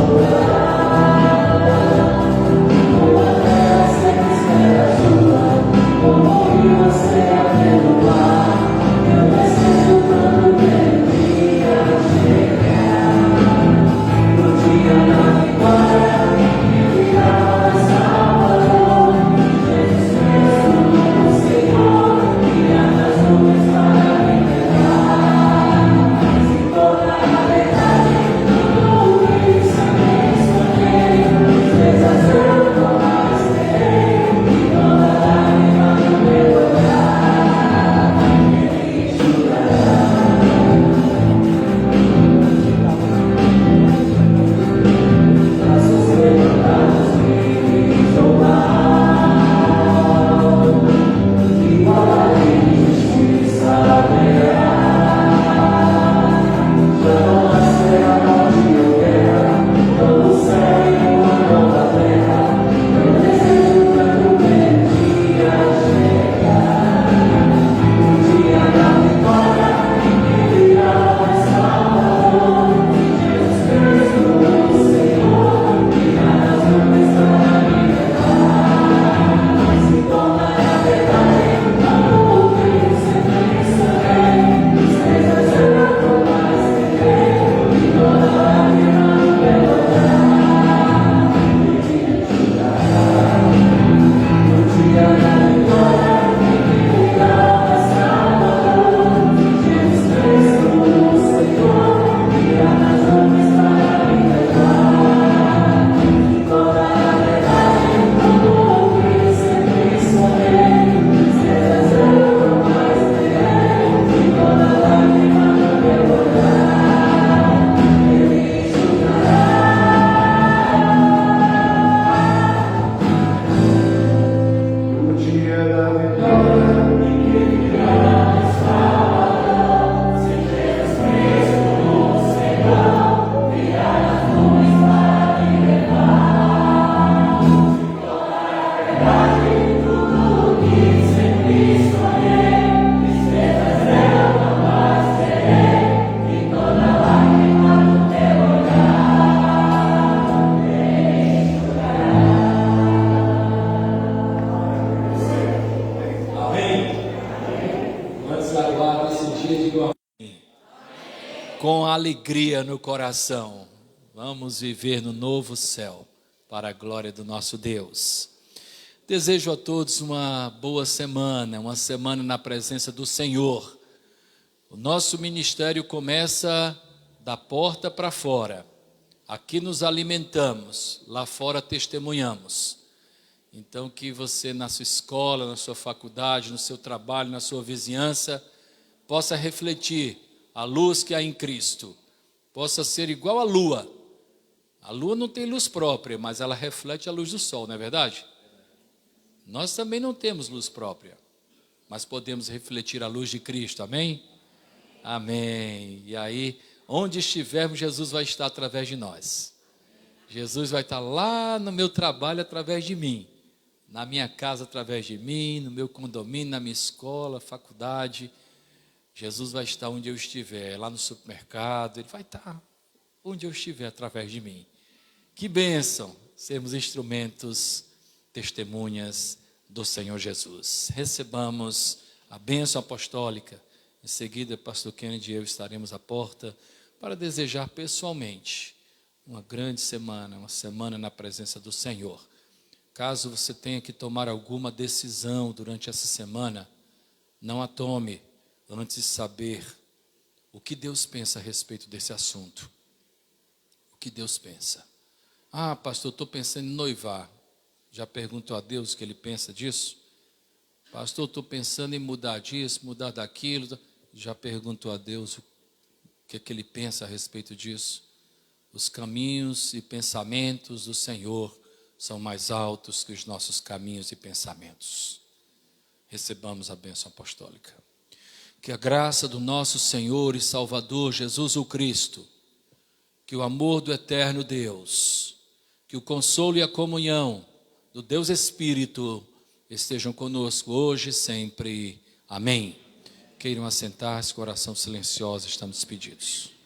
com alegria no coração. Vamos viver no novo céu, para a glória do nosso Deus. Desejo a todos uma boa semana, uma semana na presença do Senhor. O nosso ministério começa da porta para fora. Aqui nos alimentamos, lá fora testemunhamos. Então que você na sua escola, na sua faculdade, no seu trabalho, na sua vizinhança, possa refletir a luz que há em Cristo. Possa ser igual à lua. A lua não tem luz própria, mas ela reflete a luz do sol, não é verdade? Nós também não temos luz própria, mas podemos refletir a luz de Cristo, amém? Amém. E aí, onde estivermos, Jesus vai estar através de nós. Jesus vai estar lá no meu trabalho através de mim, na minha casa através de mim, no meu condomínio, na minha escola, faculdade. Jesus vai estar onde eu estiver, lá no supermercado, Ele vai estar onde eu estiver através de mim. Que bênção sermos instrumentos, testemunhas do Senhor Jesus. Recebamos a bênção apostólica. Em seguida, pastor Kennedy e eu estaremos à porta para desejar pessoalmente uma grande semana, uma semana na presença do Senhor. Caso você tenha que tomar alguma decisão durante essa semana, não a tome antes de saber o que Deus pensa a respeito desse assunto. O que Deus pensa. Ah, pastor, estou pensando em noivar. Já perguntou a Deus o que Ele pensa disso? Pastor, estou pensando em mudar disso, mudar daquilo. Já perguntou a Deus o que é que Ele pensa a respeito disso? Os caminhos e pensamentos do Senhor são mais altos que os nossos caminhos e pensamentos. Recebamos a bênção apostólica. Que a graça do nosso Senhor e Salvador Jesus o Cristo, que o amor do eterno Deus, que o consolo e a comunhão do Deus Espírito estejam conosco hoje e sempre. Amém. Queiram assentar-se, coração silencioso, estamos pedidos.